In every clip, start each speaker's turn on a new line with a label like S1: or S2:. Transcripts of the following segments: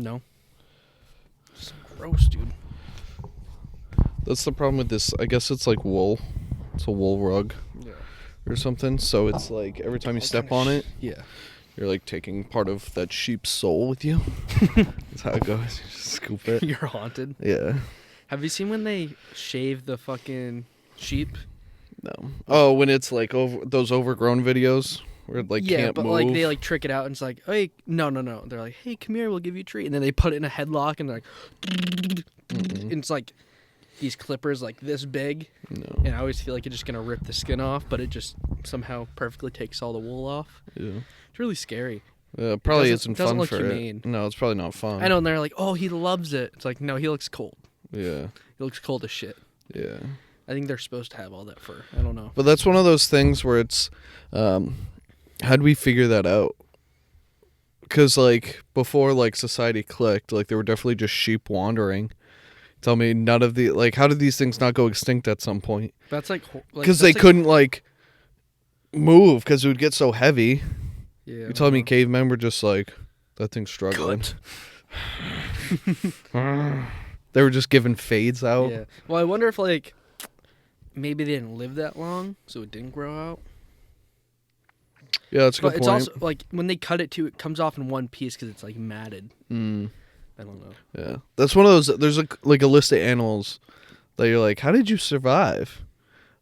S1: No. It's gross, dude.
S2: That's the problem with this. I guess it's like wool. It's a wool rug.
S1: Yeah.
S2: Or something. So it's like every time you step on it,
S1: yeah,
S2: you're like taking part of that sheep's soul with you. That's how it goes. You just scoop it.
S1: You're haunted.
S2: Yeah.
S1: Have you seen when they shave the fucking sheep?
S2: No. Oh, when it's like those overgrown videos where it like can't
S1: but
S2: move.
S1: like they like trick it out and it's like, hey, no. They're like, hey, come here, we'll give you a treat, and then they put it in a headlock and they're like, and it's like these clippers like this big.
S2: No.
S1: And I always feel like you're just gonna rip the skin off, but it just somehow perfectly takes all the wool off.
S2: Yeah.
S1: It's really scary.
S2: Probably isn't
S1: doesn't
S2: fun
S1: look
S2: for
S1: humane.
S2: it. No, it's probably not fun.
S1: I know, and they're like, oh, he loves it. It's like, no, he looks cold.
S2: Yeah.
S1: He looks cold as shit.
S2: Yeah.
S1: I think they're supposed to have all that fur. I don't know.
S2: But that's one of those things where it's, how'd we figure that out? Because, like, before, like, society clicked, like, there were definitely just sheep wandering. Tell me, none of the, like, how did these things not go extinct at some point?
S1: That's like...
S2: Because they couldn't, like, move because it would get so heavy.
S1: Yeah.
S2: You're telling me cavemen were just like, that thing's struggling. They were just giving fades out.
S1: Yeah. Well, I wonder if, like, maybe they didn't live that long, so it didn't grow out.
S2: Yeah, that's a good
S1: But it's
S2: point.
S1: also, like, when they cut it, too, it comes off in one piece because it's, like, matted. I don't know.
S2: Yeah. That's one of those, there's, like a list of animals that you're like, how did you survive?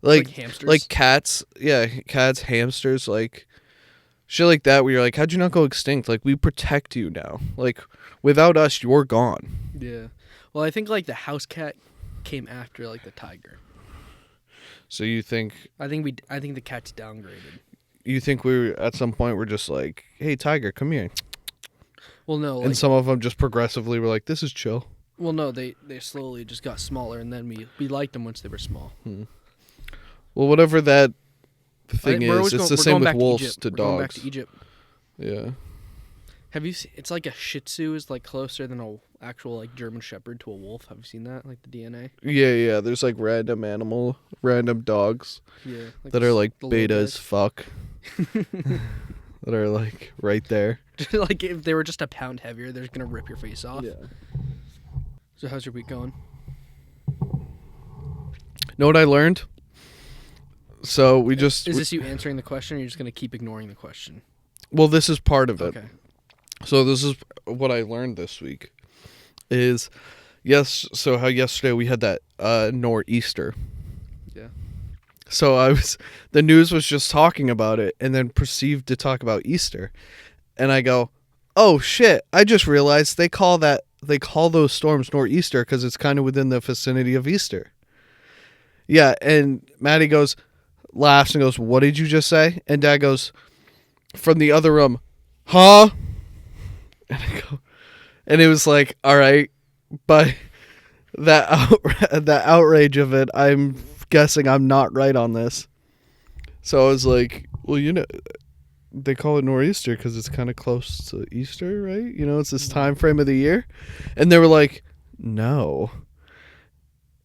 S2: Like
S1: hamsters?
S2: Like cats. Yeah, cats, hamsters, like, shit like that where you're like, how'd you not go extinct? Like, we protect you now. Like, without us, you're gone.
S1: Yeah. Well, I think, like, the house cat came after, like, the tiger.
S2: So you think...
S1: I think the cat's downgraded.
S2: You think we at some point we're just like, hey, tiger, come here.
S1: Well, no.
S2: And some of them just progressively were like, this is chill.
S1: Well, no, they slowly just got smaller, and then we liked them once they were small.
S2: Well, whatever that thing is, it's the same with wolves to
S1: dogs.
S2: dogs.
S1: Going back to Egypt.
S2: Yeah.
S1: Have you seen, it's like a Shih Tzu is like closer than a actual like German Shepherd to a wolf. Have you seen that? Like the DNA?
S2: Yeah. There's like random dogs
S1: Like
S2: that are like
S1: the
S2: beta
S1: little
S2: as fuck. That are like right there.
S1: Like if they were just a pound heavier, they're gonna rip your face off.
S2: Yeah.
S1: So how's your week going?
S2: Know what I learned? So we just...
S1: Is this you answering the question, or you're just gonna keep ignoring the question?
S2: Well, this is part of it.
S1: Okay.
S2: So this is what I learned this week. Is, yes, so how yesterday we had that NorEaster.
S1: Yeah.
S2: So the news was just talking about it and then proceeded to talk about Easter. And I go, oh shit, I just realized they call those storms NorEaster because it's kind of within the vicinity of Easter. Yeah, and Maddie laughs and goes, what did you just say? And Dad goes, from the other room, huh? And I go, and it was like, all right, but that outrage of it, I'm guessing I'm not right on this. So I was like, well, they call it NorEaster because it's kind of close to Easter, right? It's this time frame of the year. And they were like, no.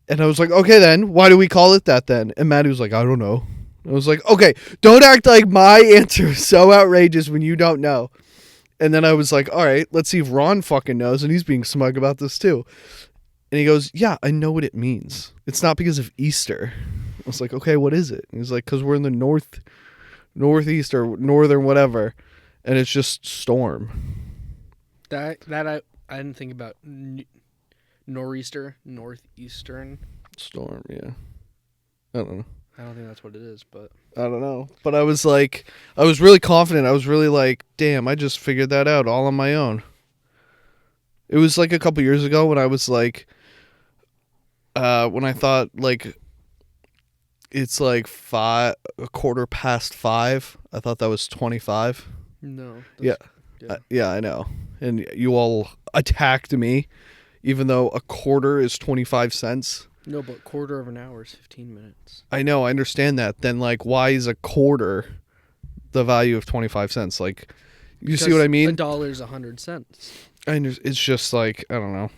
S2: And I was like, okay, then why do we call it that then? And Maddie was like, I don't know. I was like, okay, don't act like my answer is so outrageous when you don't know. And then I was like, all right, let's see if Ron fucking knows. And he's being smug about this too. And he goes, yeah, I know what it means. It's not because of Easter. I was like, okay, what is it? And he's like, because we're in the northeast or northern whatever. And it's just storm.
S1: That I didn't think about NorEaster, northeastern.
S2: Storm, yeah. I don't know.
S1: I don't think that's what it is, but...
S2: I don't know. But I was really confident. I was really like, damn, I just figured that out all on my own. It was like a couple years ago when I was like, when I thought like, it's like 5:15. I thought that was 25.
S1: No.
S2: Yeah. Yeah, I know. And you all attacked me, even though a quarter is 25 cents.
S1: No, but quarter of an hour is 15 minutes.
S2: I know, I understand that. Then, like, why is a quarter the value of 25 cents? Like, you see what I mean?
S1: $1 is 100 cents.
S2: It's just like, I don't know.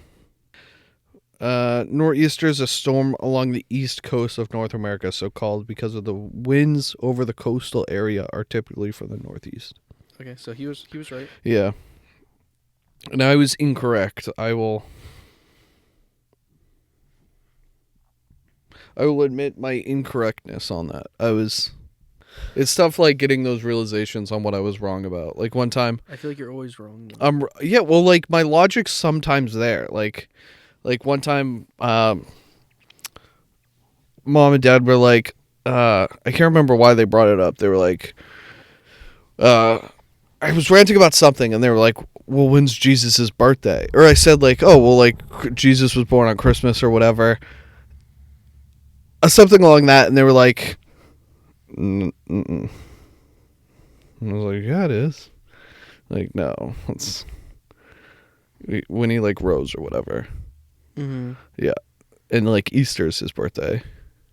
S2: NorEaster is a storm along the east coast of North America, so called because of the winds over the coastal area are typically from the northeast.
S1: Okay, so he was right.
S2: Yeah. And I was incorrect. I will admit my incorrectness on that. It's tough, like, getting those realizations on what I was wrong about. Like, one time,
S1: I feel like you're always wrong.
S2: yeah, well, like, my logic's sometimes there. Like one time, mom and dad were like, I can't remember why they brought it up. They were like, I was ranting about something, and they were like, well, when's Jesus' birthday? Or I said, like, oh, well, like, Jesus was born on Christmas or whatever. Something along that, and they were like, mm-mm. I was like, yeah, it is. Like, no, it's when he, like, rose or whatever.
S1: Mm-hmm.
S2: Yeah. And, like, Easter's his birthday.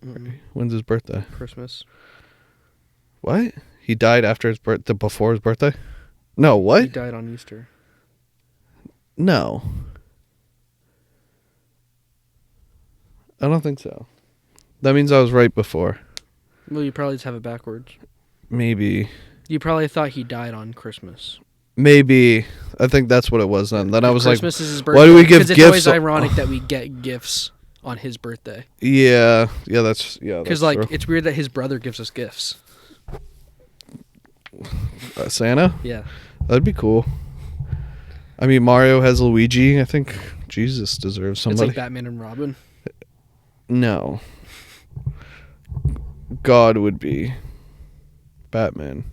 S1: Mm-hmm.
S2: When's his birthday?
S1: Christmas.
S2: What? He died after his birthday, before his birthday? No, what?
S1: He died on Easter.
S2: No. I don't think so. That means I was right before.
S1: Well, you probably just have it backwards.
S2: Maybe.
S1: You probably thought he died on Christmas.
S2: Maybe. I think that's what it was then. Then I was
S1: Christmas
S2: like,
S1: is his birthday.
S2: why do we give
S1: Because
S2: gifts?
S1: it's always ironic that we get gifts on his birthday.
S2: Yeah. Yeah, that's
S1: Because, like,
S2: true.
S1: it's weird that his brother gives us gifts.
S2: Santa?
S1: Yeah.
S2: That'd be cool. I mean, Mario has Luigi. I think Jesus deserves somebody.
S1: It's like Batman and Robin.
S2: No. God would be Batman.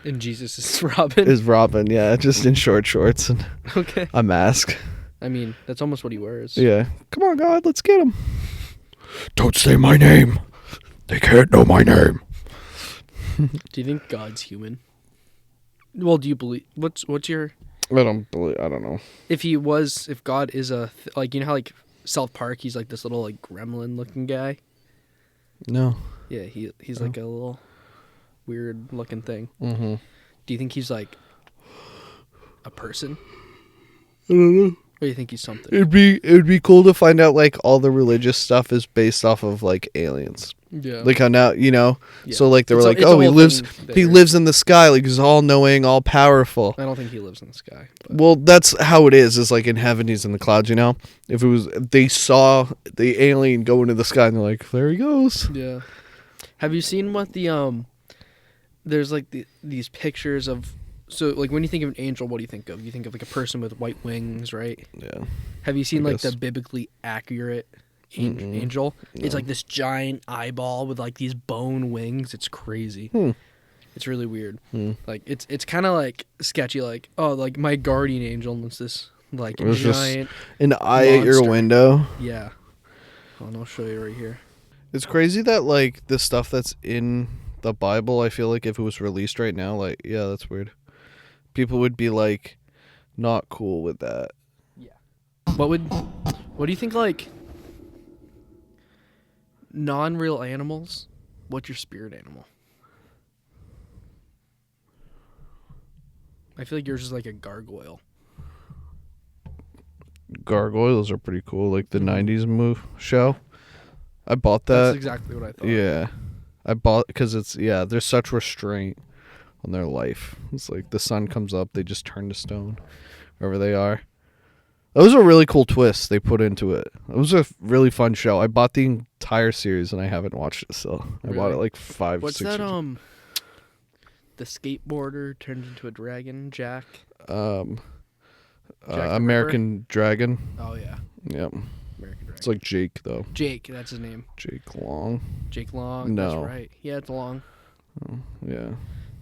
S1: And Jesus is Robin.
S2: Is Robin, yeah, just in short shorts and
S1: Okay.
S2: a mask.
S1: I mean, that's almost what he wears.
S2: Yeah. Come on, God, let's get him. Don't say my name. They can't know my name.
S1: Do you think God's human? Well, do you believe... What's your...
S2: I don't know.
S1: If God is like, you know how, like, South Park, he's like this little, like, gremlin looking guy?
S2: No.
S1: Yeah, he's like a little weird looking thing.
S2: Mm-hmm.
S1: Do you think he's like a person?
S2: I don't know.
S1: Or do you think he's something?
S2: It'd be cool to find out, like, all the religious stuff is based off of, like, aliens.
S1: Yeah.
S2: Like how now, you know,
S1: Yeah.
S2: so, like, they were like,
S1: It's a
S2: oh, he
S1: whole
S2: lives
S1: thing
S2: he
S1: there.
S2: lives in the sky, like, he's all knowing, all powerful.
S1: I don't think he lives in the sky. But.
S2: Well, that's how it is like in heaven, he's in the clouds, you know? If it was, they saw the alien go into the sky and they're like, there he goes.
S1: Yeah. Have you seen what there's like these pictures of, so like when you think of an angel, what do you think of? You think of like a person with white wings, right?
S2: Yeah.
S1: Have you seen
S2: I
S1: like
S2: guess.
S1: the biblically accurate angel? It's like this giant eyeball with like these bone wings. It's crazy. It's really weird. Like it's kind of like sketchy. Like, oh, like my guardian angel, and it's this like
S2: It was
S1: giant.
S2: just an eye at your
S1: monster.
S2: window.
S1: Yeah. Oh, and I'll show you right here.
S2: It's crazy that, like, the stuff that's in the Bible, I feel like if it was released right now, like, yeah, that's weird. People would be, like, not cool with that.
S1: Yeah. What do you think, like, non-real animals? What's your spirit animal? I feel like yours is like a gargoyle.
S2: Gargoyles are pretty cool, like the 90s show. I bought that.
S1: That's exactly what I thought.
S2: Yeah. I bought, because there's such restraint on their life. It's like the sun comes up, they just turn to stone wherever they are. That was a really cool twist they put into it. It was a really fun show. I bought the entire series and I haven't watched it still. I bought it like 5,
S1: What's
S2: 6
S1: that?
S2: years.
S1: The skateboarder turns into a dragon, Jack.
S2: Jack
S1: the
S2: American Dragon.
S1: Oh yeah,
S2: Yep.
S1: American Dragon.
S2: It's like Jake though.
S1: Jake, that's his name.
S2: Jake Long.
S1: Jake Long.
S2: No.
S1: That's right. Yeah, it's Long.
S2: Oh, yeah.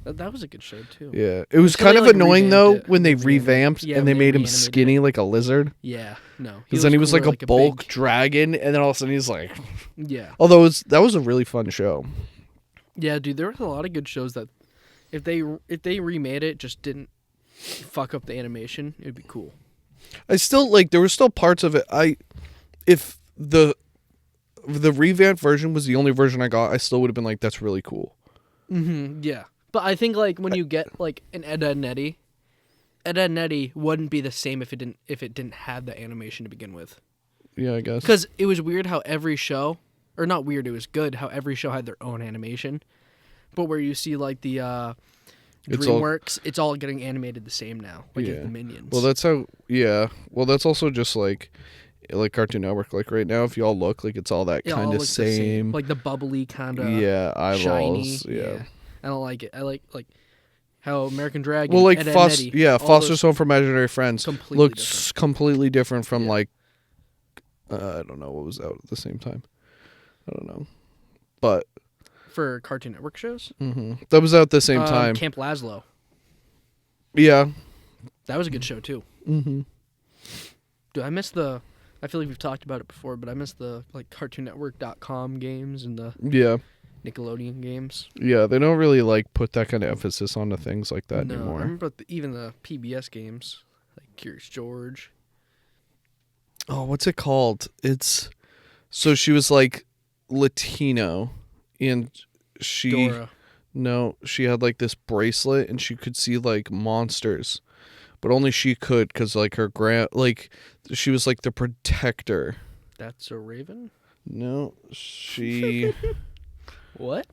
S1: That was a good show too.
S2: Yeah. It was
S1: Until
S2: kind
S1: they,
S2: of
S1: like,
S2: annoying though
S1: revamped it.
S2: when they
S1: They revamped it.
S2: revamped
S1: Yeah,
S2: and they
S1: when they
S2: made him
S1: reanimated
S2: skinny like a lizard.
S1: Yeah. No.
S2: Because then he was like
S1: cooler,
S2: a bulk
S1: big-
S2: dragon, and then all of a sudden he's like.
S1: Yeah.
S2: Although that was a really fun show.
S1: Yeah, dude. There was a lot of good shows that, if they remade it, just didn't fuck up the animation, it'd be cool.
S2: I still like. There were still parts of it. If the revamped version was the only version I got, I still would have been like, that's really cool.
S1: Mm-hmm. Yeah. But I think like when you get like an Ed, Edd n Eddy wouldn't be the same if it didn't have the animation to begin with.
S2: Yeah, I guess.
S1: Because it was weird how every show, or not weird, it was good how every show had their own animation. But where you see like the DreamWorks, it's all getting animated the same now, like the Minions.
S2: Well, that's how. Yeah. Well, that's also just like Cartoon Network. Like right now, if you all look, like it's all that kind of same.
S1: Like the bubbly kind of.
S2: Yeah,
S1: shiny.
S2: eyeballs. Yeah.
S1: I don't like it. I like how American Dragon.
S2: Well, like
S1: Ed, Ed, and Eddie,
S2: Foster's Home for Imaginary Friends looks completely different from like. I don't know what was out at the same time. I don't know, but.
S1: For Cartoon Network shows?
S2: Mm-hmm. That was out at the same time.
S1: Camp Lazlo.
S2: Yeah.
S1: That was a good show, too.
S2: Mm-hmm.
S1: Dude, I miss the... I feel like we've talked about it before, but I miss the like CartoonNetwork.com games and the Nickelodeon games.
S2: Yeah, they don't really like put that kind of emphasis onto things like that anymore.
S1: I remember even the PBS games, like Curious George.
S2: Oh, what's it called? So she was like Latino, and she had like this bracelet, and she could see like monsters, but only she could because like her she was like the protector.
S1: That's a Raven?
S2: No, she.
S1: What?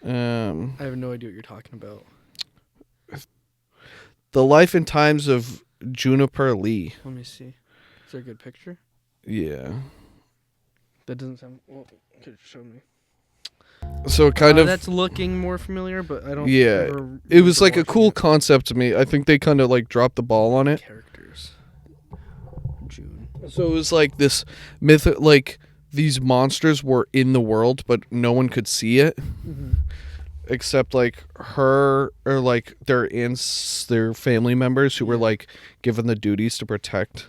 S1: I have no idea what you're talking about.
S2: The Life and Times of Juniper Lee.
S1: Let me see. Is there a good picture?
S2: Yeah.
S1: That doesn't sound... Well, could show me.
S2: So kind of...
S1: That's looking more familiar, but I don't...
S2: Yeah. It was like a cool concept to me. I think they kind of like dropped the ball on it.
S1: Characters. June.
S2: So it was like this myth... Like, these monsters were in the world, but no one could see it. Mm-hmm. Except like her or like their family members who were like given the duties to protect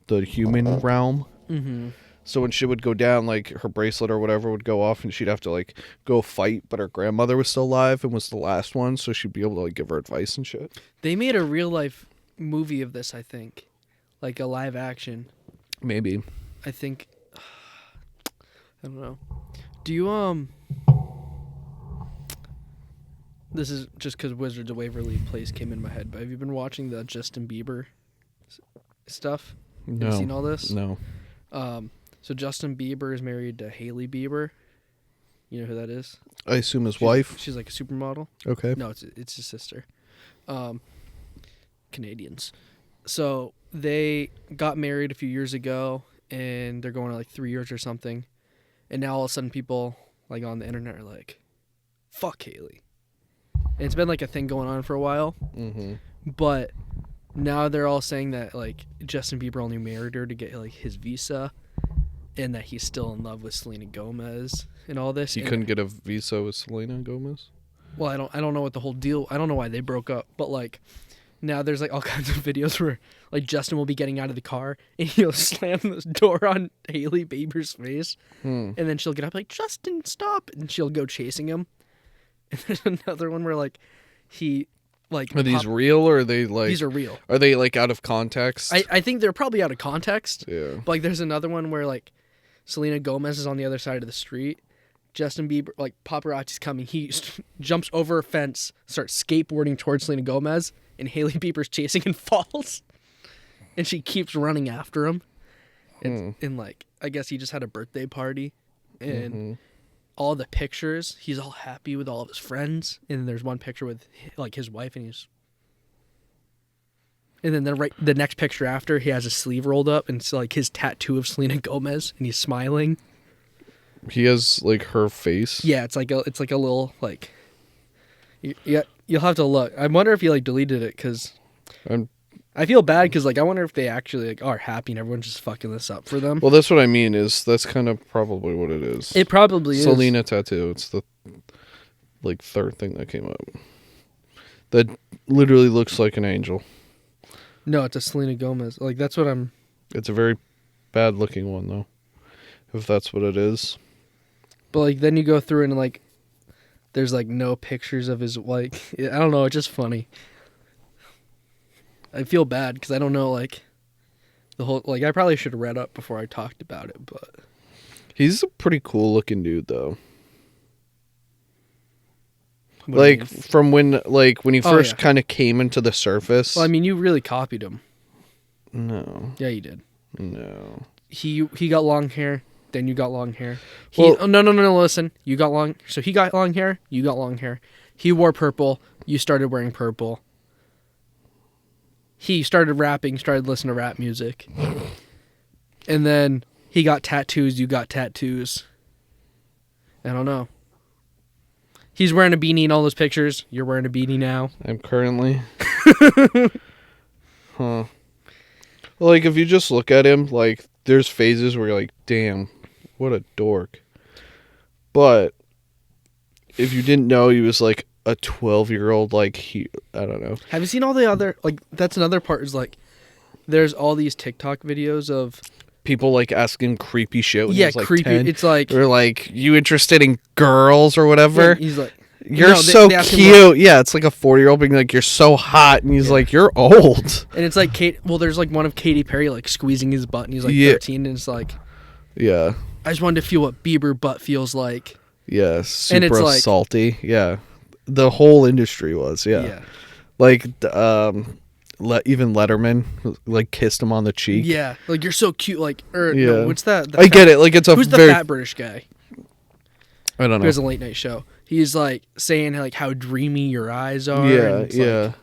S2: the human realm.
S1: Mm-hmm.
S2: So when shit would go down, like her bracelet or whatever would go off and she'd have to like go fight, but her grandmother was still alive and was the last one, so she'd be able to like give her advice and shit.
S1: They made a real life movie of this, I think. Like a live action.
S2: Maybe.
S1: I think I don't know. Do you this is just because Wizards of Waverly Place came in my head, but have you been watching the Justin Bieber stuff?
S2: No.
S1: Have you seen all this?
S2: No.
S1: So Justin Bieber is married to Hailey Bieber. You know who that is?
S2: I assume his wife.
S1: She's like a supermodel.
S2: Okay.
S1: No, it's his sister. Canadians. So they got married a few years ago, and they're going to like 3 years or something. And now all of a sudden people like on the internet are like, fuck Hailey. And it's been like a thing going on for a while.
S2: Mm-hmm.
S1: But now they're all saying that like Justin Bieber only married her to get like his visa, and that he's still in love with Selena Gomez and all this.
S2: He couldn't get a visa with Selena Gomez?
S1: Well, I don't know what the whole deal. I don't know why they broke up, but like now there's like all kinds of videos where like Justin will be getting out of the car and he'll slam the door on Hailey Bieber's face, and then she'll get up like, Justin, stop, and she'll go chasing him. And there's another one where like he like
S2: are these real or are they like
S1: these are real?
S2: Are they like out of context?
S1: I think they're probably out of context.
S2: Yeah.
S1: But like there's another one where like Selena Gomez is on the other side of the street. Justin Bieber, like paparazzi's coming, he jumps over a fence, starts skateboarding towards Selena Gomez, and Hailey Bieber's chasing and falls, and she keeps running after him. And like I guess he just had a birthday party, and all the pictures, he's all happy with all of his friends, and then there's one picture with like his wife, and then the next picture after, he has his sleeve rolled up, and it's like his tattoo of Selena Gomez, and he's smiling.
S2: He has like her face.
S1: Yeah, it's like a little like. Yeah, you'll have to look. I wonder if he like deleted it because I feel bad because like I wonder if they actually like are happy and everyone's just fucking this up for them.
S2: Well, that's what I mean. That's kind of probably what it is.
S1: It probably is.
S2: Selena tattoo. It's the like third thing that came up. That literally looks like an angel.
S1: No, it's a Selena Gomez. Like that's what I'm.
S2: It's a very bad looking one though, if that's what it is.
S1: But like then you go through and like, there's like no pictures of his like. I don't know. It's just funny. I feel bad because I don't know like the whole like I probably should have read up before I talked about it, but he's
S2: a pretty cool looking dude though. Like from when he first kind of came into the surface.
S1: Well, I mean, you really copied him.
S2: No.
S1: Yeah, you did.
S2: No.
S1: He got long hair. Then you got long hair. No. Listen, you got long. So he got long hair. You got long hair. He wore purple. You started wearing purple. He started rapping, started listening to rap music. And then he got tattoos, you got tattoos. I don't know. He's wearing a beanie in all those pictures. You're wearing a beanie now.
S2: I'm currently. Huh. Well, like, if you just look at him, like, there's phases where you're like, damn, what a dork. But if you didn't know he was, like, a 12-year-old, like, I don't know.
S1: Have you seen all the other, like, that's another part is, like, there's all these TikTok videos of
S2: people, like, asking creepy shit when he's, like,
S1: creepy.
S2: 10.
S1: It's like,
S2: or, like, you interested in girls or whatever?
S1: He's like,
S2: you're so cute. Yeah, it's like a 40-year-old being like, you're so hot. And he's like, you're old.
S1: And it's like, there's, like, one of Katy Perry, like, squeezing his butt, and he's, like, 13, and it's like,
S2: yeah.
S1: I just wanted to feel what Bieber butt feels like.
S2: Yeah, super
S1: and it's like,
S2: salty. Yeah. The whole industry was, yeah. Like, even Letterman, like, kissed him on the cheek.
S1: Yeah, like, you're so cute, like, no, what's that?
S2: I get it, like, it's a
S1: who's the fat British guy?
S2: I don't know.
S1: There's a late night show. He's, like, saying, like, how dreamy your eyes are.
S2: Yeah, yeah.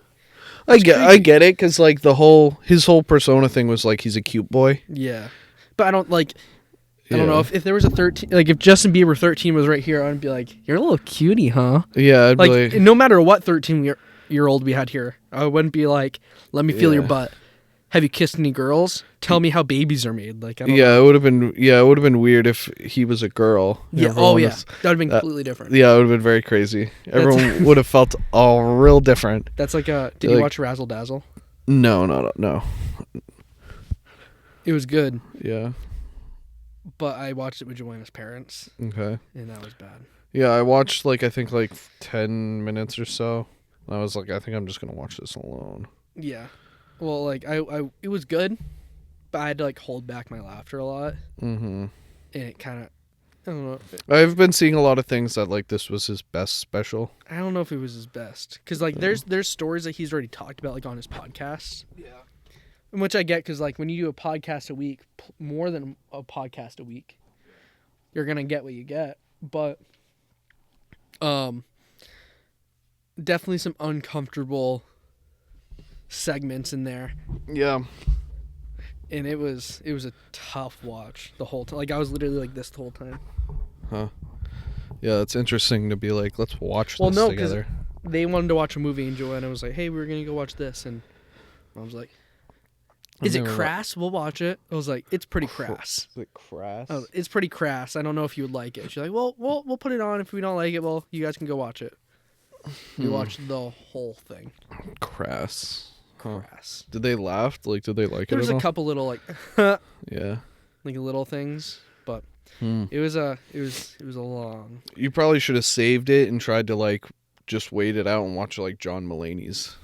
S2: Like, I get it, because, like, his whole persona thing was, like, he's a cute boy.
S1: Yeah. But I don't, like, I don't know, if there was a 13, like, if Justin Bieber 13 was right here, I'd be like, you're a little cutie, huh?
S2: Yeah, I'd
S1: like,
S2: be like,
S1: no matter what 13-year-old we had here, I wouldn't be like, let me feel your butt. Have you kissed any girls? Tell me how babies are made. Like, I don't know.
S2: it would have been weird if he was a girl.
S1: Yeah, that would have been completely different.
S2: Yeah, it would have been very crazy. Everyone would have felt all real different.
S1: That's like did you watch Razzle Dazzle?
S2: No.
S1: It was good.
S2: Yeah.
S1: But I watched it with Joanna's parents.
S2: Okay.
S1: And that was bad.
S2: Yeah, I watched, like, I think, like, 10 minutes or so. I was like, I think I'm just going to watch this alone.
S1: Yeah. Well, like, it was good, but I had to, like, hold back my laughter a lot. Mm-hmm. And it kind of, I don't know.
S2: I've been seeing a lot of things that, like, this was his best special.
S1: I don't know if it was his best. Because, like, there's stories that he's already talked about, like, on his podcast. Yeah. Which I get, because, like, when you do a podcast a week, more than a podcast a week, you're going to get what you get. But definitely some uncomfortable segments in there.
S2: Yeah.
S1: And it was a tough watch the whole time. Like, I was literally like this the whole time.
S2: Huh. Yeah, it's interesting to be like, let's watch this together.
S1: They wanted to watch a movie, and Joanna was like, hey, we're going to go watch this. And I was like, is it crass? We'll watch it. I was like, it's pretty crass.
S2: Is it crass?
S1: Oh, it's pretty crass. I don't know if you would like it. She's like, well, we'll put it on. If we don't like it, well, you guys can go watch it. We watched the whole thing.
S2: Crass.
S1: Crass.
S2: Did they laugh? Like, did they like
S1: there
S2: it?
S1: There was a couple little, like, yeah, like, little things, but it was a long.
S2: You probably should have saved it and tried to, like, just wait it out and watch, like, John Mulaney's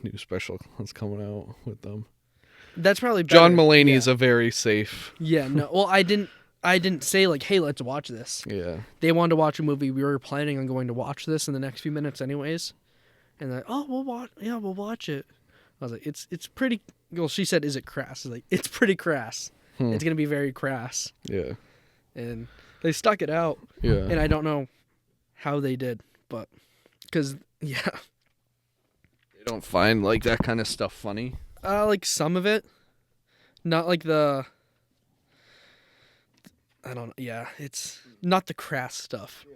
S2: new special that's coming out with them.
S1: That's probably better.
S2: John Mulaney is a very safe.
S1: Yeah, no. Well, I didn't say, like, hey, let's watch this.
S2: Yeah.
S1: They wanted to watch a movie. We were planning on going to watch this in the next few minutes anyways. And they're like, oh, we'll watch it. I was like, it's pretty. Well, she said, is it crass? I was like, it's pretty crass. It's going to be very crass.
S2: Yeah.
S1: And they stuck it out.
S2: Yeah.
S1: And I don't know how they did, but because, yeah.
S2: They don't find, like, that kind of stuff funny?
S1: Like, some of it. Not like the... I don't know. Yeah, it's not the crass stuff.
S2: Yeah.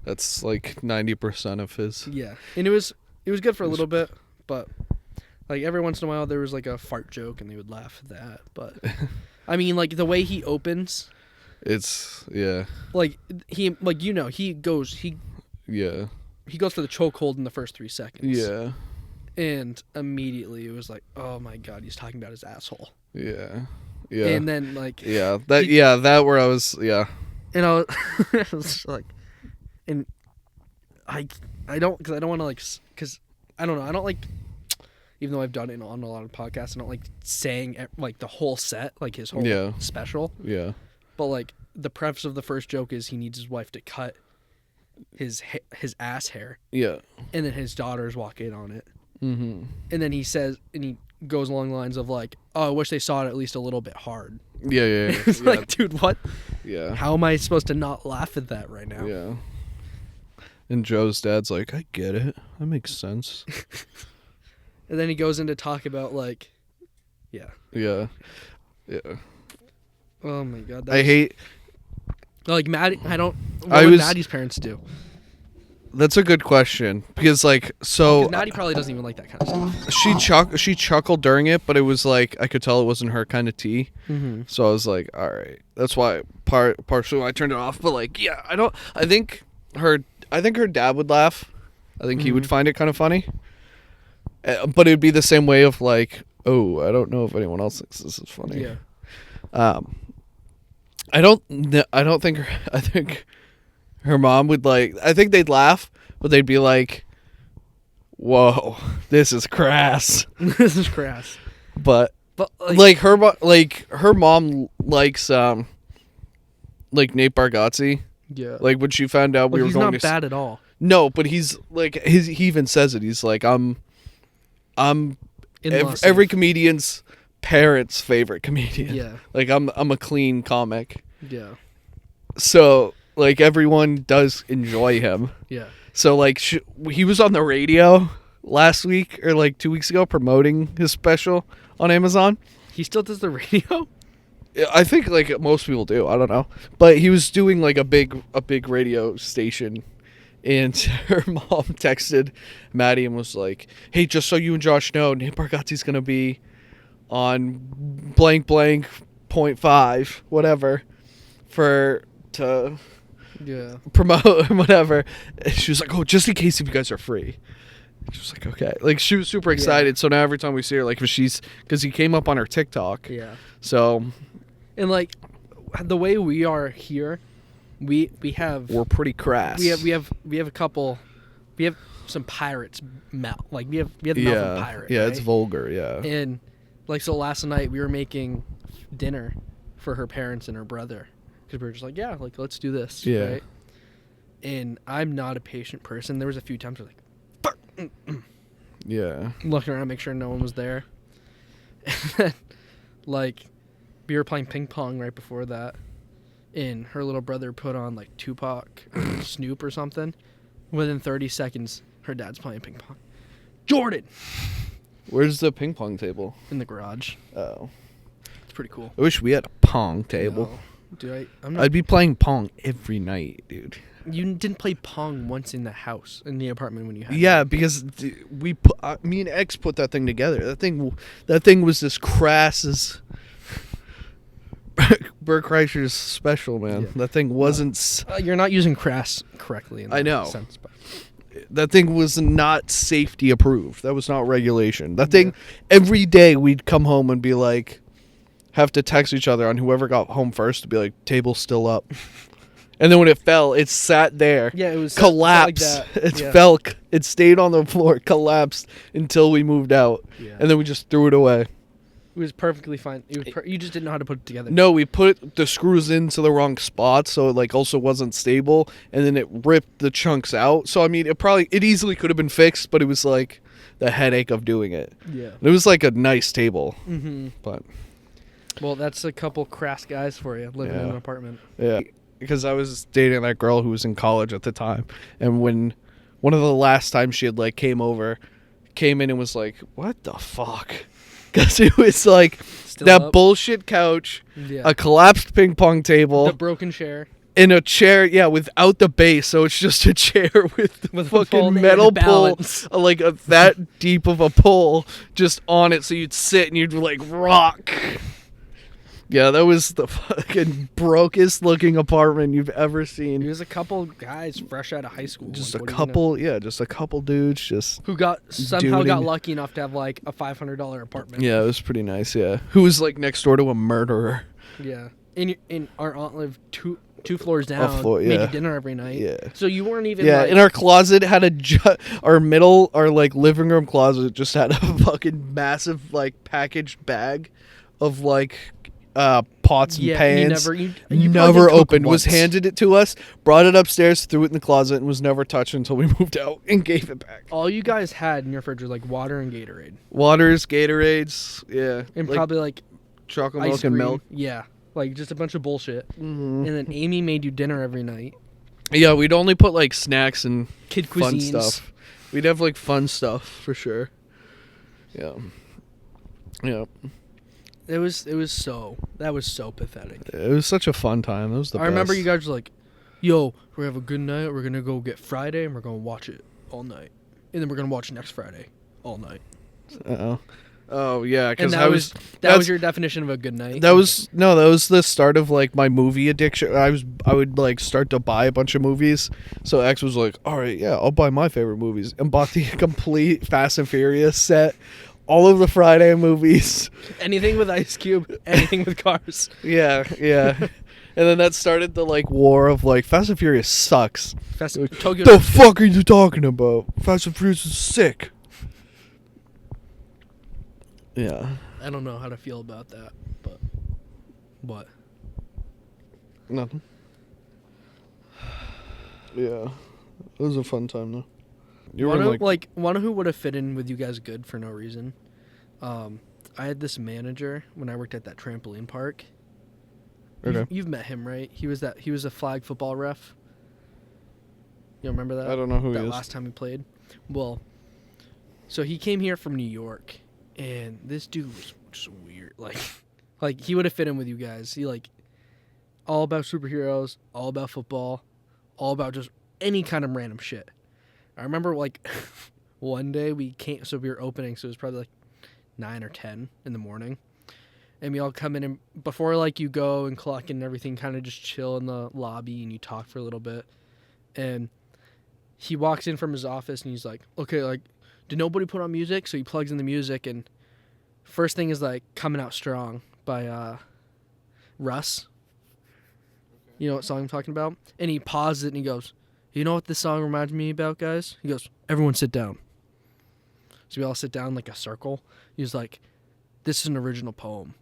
S2: That's, like, 90% of his...
S1: Yeah. And it was good for a little bit, but, like, every once in a while there was, like, a fart joke, and they would laugh at that. But, I mean, like, the way he opens...
S2: It's... Yeah.
S1: Like, he goes for the chokehold in the first 3 seconds.
S2: Yeah.
S1: And immediately it was like, oh my God, he's talking about his asshole.
S2: Yeah. Yeah.
S1: And then, like...
S2: Yeah. That where I was... Yeah.
S1: And I was like... And I don't... Because I don't want to, like... Because, I don't know. I don't like... Even though I've done it on a lot of podcasts, I don't like saying, like, the whole set. Like, his whole special.
S2: Yeah.
S1: But, like, the preface of the first joke is he needs his wife to cut his ass hair. Yeah. And then his daughters walk in on it. Mm-hmm. And then he says, and he goes along the lines of, like, oh, I wish they saw it at least a little bit hard.
S2: Yeah.
S1: It's like, dude, what?
S2: Yeah.
S1: How am I supposed to not laugh at that right now?
S2: Yeah. And Joe's dad's like, I get it. That makes sense.
S1: And then he goes in to talk about, like, yeah.
S2: Yeah.
S1: Oh, my God.
S2: I hate...
S1: Like, Maddie, what would Maddie's parents do?
S2: That's a good question. Because, like, so...
S1: Because Maddie probably doesn't even like that kind of stuff.
S2: She chuckled during it, but it was like, I could tell it wasn't her kind of tea.
S1: Mm-hmm.
S2: So I was like, all right. That's why partially I turned it off. But, like, yeah, I think her dad would laugh. I think he would find it kind of funny. But it'd be the same way of, like, oh, I don't know if anyone else thinks this is funny.
S1: Yeah.
S2: I think her mom would, like, I think they'd laugh, but they'd be like, whoa, this is crass.
S1: This is crass.
S2: But like her mom likes like Nate Bargatze.
S1: Yeah.
S2: Like when she found out we were going to...
S1: He's not bad at all.
S2: No, but he's like he even says it. He's like, I'm every comedian's parents' favorite comedian.
S1: Yeah.
S2: Like I'm a clean comic.
S1: Yeah.
S2: So like everyone does enjoy him.
S1: Yeah.
S2: So like he was on the radio last week or like 2 weeks ago promoting his special on Amazon.
S1: He still does the radio?
S2: I think like most people do. I don't know. But he was doing like a big radio station. And her mom texted Maddie and was like, hey, just so you and Josh know, Nate Bargatze's going to be on blank 0.5, whatever, to promote whatever. And she was like, oh, just in case if you guys are free. She was like, okay. Like, she was super excited. Yeah. So now every time we see her, like, because he came up on her TikTok.
S1: Yeah.
S2: So.
S1: And, like, the way we are here, we're
S2: pretty crass.
S1: We have a couple. We have some pirates mouth. Like we have the mouth of a pirate.
S2: Yeah,
S1: right?
S2: It's vulgar. Yeah.
S1: And like so, last night we were making dinner for her parents and her brother because we were just like, yeah, like let's do this.
S2: Yeah.
S1: Right? And I'm not a patient person. There was a few times where like,
S2: yeah,
S1: looking around, make sure no one was there. And then, like, we were playing ping pong right before that. And her little brother put on like Tupac or Snoop or something. Within 30 seconds, her dad's playing ping pong. Jordan!
S2: Where's the ping pong table?
S1: In the garage.
S2: Oh.
S1: It's pretty cool.
S2: I wish we had a pong table.
S1: No. Dude,
S2: I'd be playing Pong every night, dude.
S1: You didn't play Pong once in the house, in the apartment when you had
S2: it. Because me and X put that thing together. That thing was this crass Bert Kreischer's special, man. Yeah. That thing wasn't...
S1: you're not using crass correctly in that sense. But.
S2: That thing was not safety approved. That was not regulation. That thing, every day we'd come home and be like, have to text each other on whoever got home first to be like, table's still up. And then when it fell, it sat there.
S1: Yeah, it was
S2: collapsed.
S1: Like that.
S2: It fell. It stayed on the floor, collapsed until we moved out. Yeah. And then we just threw it away.
S1: It was perfectly fine. You just didn't know how to put it together.
S2: No, we put the screws into the wrong spot, so it like also wasn't stable, and then it ripped the chunks out. So I mean, it easily could have been fixed, but it was like the headache of doing it.
S1: Yeah.
S2: It was like a nice table.
S1: Mm-hmm.
S2: But.
S1: Well, that's a couple crass guys for you living in an apartment.
S2: Yeah. Because I was dating that girl who was in college at the time, and when one of the last times she had like came in and was like, "What the fuck?" Because it was like still that up. Bullshit couch, a collapsed ping pong table,
S1: the broken chair,
S2: in a chair, without the base, so it's just a chair with fucking metal pull, like that deep of a pull just on it, so you'd sit and you'd like rock. Yeah, that was the fucking brokest looking apartment you've ever seen.
S1: It was a couple guys fresh out of high school.
S2: Just a couple dudes
S1: who somehow got lucky enough to have like a $500 apartment.
S2: Yeah, it was pretty nice. Yeah, who was like next door to a murderer.
S1: Yeah, and our aunt lived two floors down. Made you dinner every night. Yeah, so you weren't even.
S2: Yeah, in our closet had our like living room closet just had a fucking massive like packaged bag of like. Pots and pans. You never opened. Was handed it to us, brought it upstairs, threw it in the closet, and was never touched until we moved out and gave it back.
S1: All you guys had in your fridge was like water and Gatorade.
S2: Waters, Gatorades, yeah,
S1: and probably like
S2: chocolate milk and milk.
S1: Yeah, like just a bunch of bullshit. Mm-hmm. And then Amy made you dinner every night.
S2: Yeah, we'd only put like snacks and
S1: Kid
S2: fun
S1: cuisines.
S2: stuff. We'd have like fun stuff for sure. Yeah. Yeah.
S1: That was so pathetic.
S2: It was such a fun time. It was the best.
S1: I remember you guys were like, "Yo, we're gonna have a good night. We're gonna go get Friday, and we're gonna watch it all night, and then we're gonna watch next Friday all night."
S2: Oh yeah, because
S1: that was your definition of a good night.
S2: That was the start of like my movie addiction. I would like start to buy a bunch of movies. So X was like, "All right, yeah, I'll buy my favorite movies," and bought the complete Fast and Furious set, all of the Friday movies,
S1: anything with Ice Cube, anything with cars.
S2: Yeah. And then that started the like war of like Fast and Furious sucks.
S1: Tokyo.
S2: The fuck are you talking about? Fast and Furious is sick. Yeah.
S1: I don't know how to feel about that, but what?
S2: Nothing. Yeah. It was a fun time though. You were
S1: one who would have fit in with you guys good for no reason. I had this manager when I worked at that trampoline park.
S2: Okay.
S1: You've met him, right? He was a flag football ref. You remember that?
S2: I don't know who he
S1: that
S2: is.
S1: last time he played. Well, so he came here from New York, and this dude was just weird. Like he would have fit in with you guys. He like all about superheroes, all about football, all about just any kind of random shit. I remember like one day we were opening, so it was probably like 9 or 10 in the morning. And we all come in, and before like you go and clock and everything, kind of just chill in the lobby and you talk for a little bit. And he walks in from his office and he's like, "Okay, like, did nobody put on music?" So he plugs in the music, and first thing is like "Coming Out Strong" by Russ. You know what song I'm talking about? And he pauses it and he goes, "You know what this song reminds me about, guys?" He goes, "Everyone sit down." So we all sit down like a circle. He was like, "This is an original poem."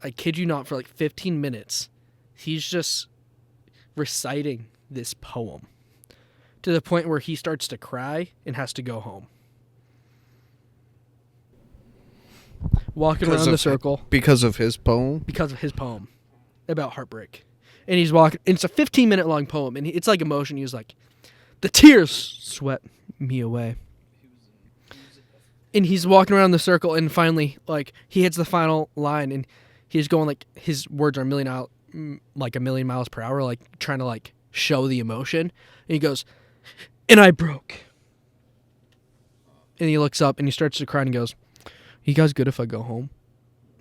S1: I kid you not, for like 15 minutes, he's just reciting this poem to the point where he starts to cry and has to go home. Walking around the circle.
S2: Because of his poem?
S1: Because of his poem about heartbreak. And he's walking, and it's a 15-minute long poem, and it's like emotion. He was like, "The tears swept me away." And he's walking around the circle, and finally, like, he hits the final line, and he's going, like, his words are a million miles per hour, like, trying to, like, show the emotion. And he goes, "And I broke." And he looks up, and he starts to cry, and he goes, "You guys good if I go home?"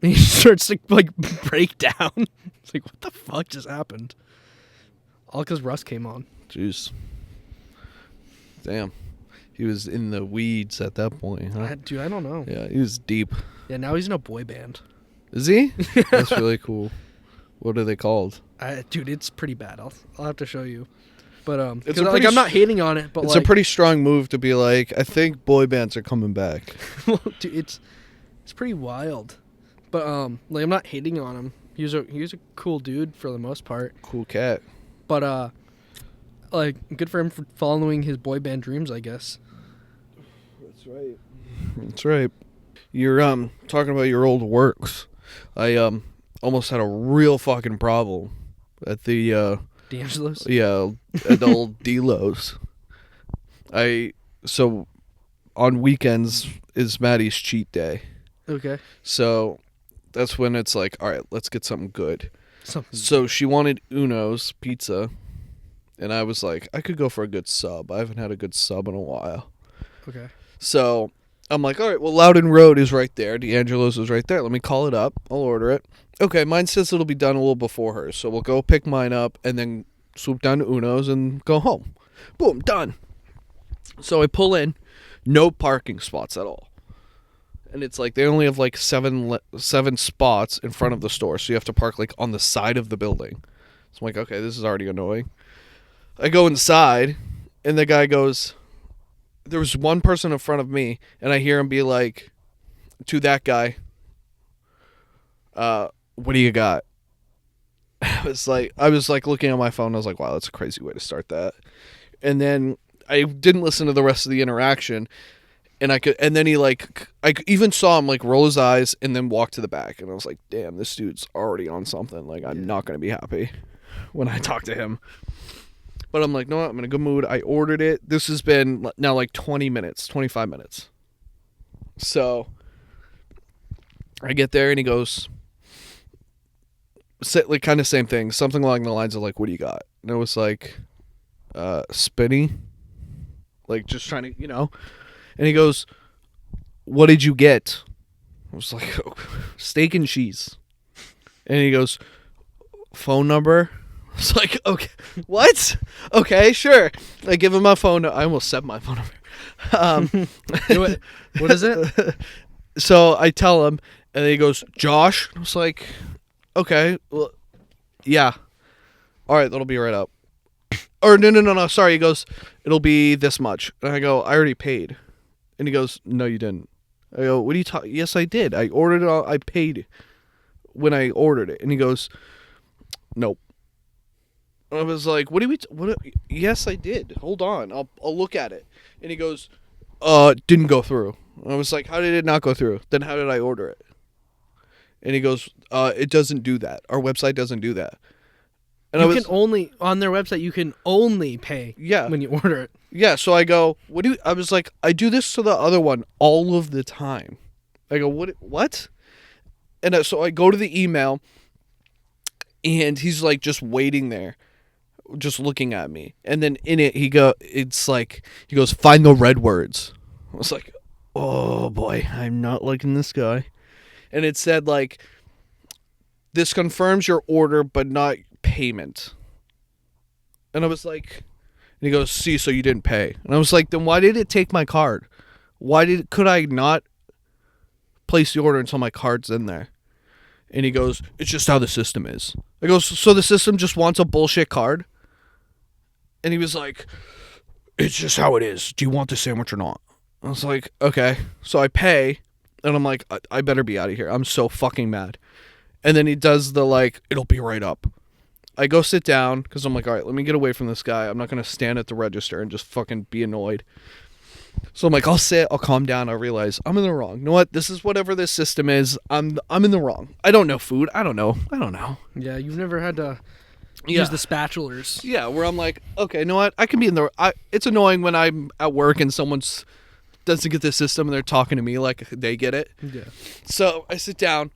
S1: And he starts to, like, break down. It's like, what the fuck just happened? All because Russ came on.
S2: Jeez. Damn. He was in the weeds at that point, huh?
S1: Dude, I don't know.
S2: Yeah, he was deep.
S1: Yeah, now he's in a boy band.
S2: Is he? That's really cool. What are they called?
S1: Dude, it's pretty bad. I'll have to show you. But
S2: It's
S1: like, I'm not hating on it, but
S2: it's
S1: like,
S2: a pretty strong move to be like, I think boy bands are coming back.
S1: well, dude, it's pretty wild. But like, I'm not hating on him. He was a cool dude for the most part.
S2: Cool cat.
S1: But like, good for him for following his boy band dreams, I guess.
S2: That's right. That's right. You're talking about your old works. I almost had a real fucking problem at the
S1: D'Angelo's?
S2: Yeah, at the old D-Lo's. So on weekends is Maddie's cheat day.
S1: Okay.
S2: So that's when it's like, all right, let's get something good. So she wanted Uno's pizza, and I was like, I could go for a good sub. I haven't had a good sub in a while.
S1: Okay.
S2: So I'm like, all right, well, Loudon Road is right there. D'Angelo's is right there. Let me call it up. I'll order it. Okay, mine says it'll be done a little before hers. So we'll go pick mine up and then swoop down to Uno's and go home. Boom, done. So I pull in, no parking spots at all. And it's like they only have like seven spots in front of the store. So you have to park like on the side of the building. So I'm like, okay, this is already annoying. I go inside and the guy goes, there was one person in front of me, and I hear him be like, to that guy, what do you got? I was like looking at my phone. I was like, wow, that's a crazy way to start that. And then I didn't listen to the rest of the interaction, and then he like, I even saw him like roll his eyes and then walk to the back, and I was like, damn, this dude's already on something. Like, I'm not gonna be happy when I talk to him. But I'm like, no, I'm in a good mood. I ordered it. This has been now like 20 minutes, 25 minutes. So I get there and he goes, like kind of same thing, something along the lines of like, what do you got? And it was like, spinny, like just trying to, and he goes, what did you get? I was like, oh, steak and cheese. And he goes, phone number? I was like, okay, what? Okay, sure. I give him my phone. I almost said my phone number.
S1: What is it?
S2: So I tell him, and he goes, Josh? I was like, okay, well, yeah. All right, that'll be right up. Or no, sorry. He goes, it'll be this much. And I go, I already paid. And he goes, no, you didn't. I go, what are you talking? Yes, I did. I ordered it all. I paid when I ordered it. And he goes, nope. I was like, yes, I did. Hold on. I'll look at it. And he goes, didn't go through. I was like, how did it not go through? Then how did I order it? And he goes, it doesn't do that. Our website doesn't do that. And
S1: on their website, you can only pay when you order it.
S2: Yeah, so I go, I was like, I do this to the other one all of the time. I go, what? And so I go to the email, and he's like just waiting there, just looking at me. And then in it, he goes, find the red words. I was like, oh boy, I'm not liking this guy. And it said like, this confirms your order, but not payment. And I was like, and he goes, see, so you didn't pay. And I was like, then why did it take my card? Could I not place the order until my card's in there? And he goes, it's just how the system is. I go, so the system just wants a bullshit card? And he was like, it's just how it is. Do you want the sandwich or not? I was like, okay. So I pay, and I'm like, I better be out of here. I'm so fucking mad. And then he does the like, it'll be right up. I go sit down because I'm like, all right, let me get away from this guy. I'm not going to stand at the register and just fucking be annoyed. So I'm like, I'll sit, I'll calm down, I'll realize I'm in the wrong. You know what? This is whatever this system is. I'm in the wrong. I don't know food. I don't know.
S1: Yeah, you've never had to use the spatulas.
S2: Yeah, where I'm like, okay, you know what? I can be in the... it's annoying when I'm at work and someone doesn't get the system and they're talking to me like they get it. Yeah. So I sit down.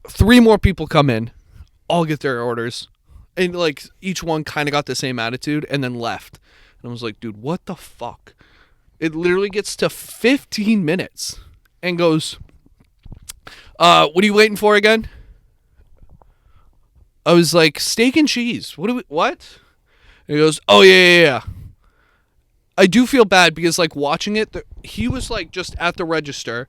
S2: 3 more people come in. All get their orders. And like each one kind of got the same attitude and then left. And I was like, dude, what the fuck? It literally gets to 15 minutes and goes, what are you waiting for again? I was like, steak and cheese. What? And he goes, oh, yeah. I do feel bad because, like, watching it, he was, like, just at the register,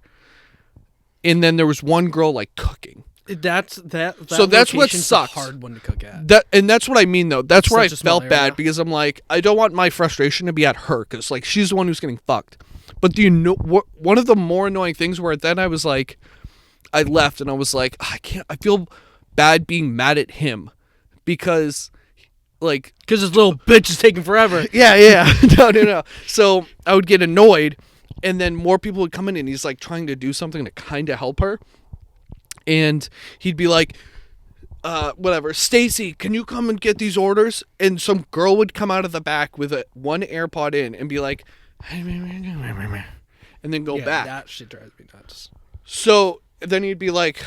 S2: and then there was one girl, like, cooking. So that's what sucks.
S1: A hard one to cook at.
S2: And that's what I mean, though. That's where I felt bad because I'm like, I don't want my frustration to be at her because, like, she's the one who's getting fucked. But do you know one of the more annoying things where then I was like, I left and I was like, I feel bad being mad at him because
S1: this little bitch is taking forever.
S2: Yeah. No. So I would get annoyed, and then more people would come in, and he's like trying to do something to kind of help her. And he'd be like, whatever, Stacy, can you come and get these orders? And some girl would come out of the back with one AirPod in and be like, and then go back.
S1: That shit drives me nuts.
S2: So then he'd be like,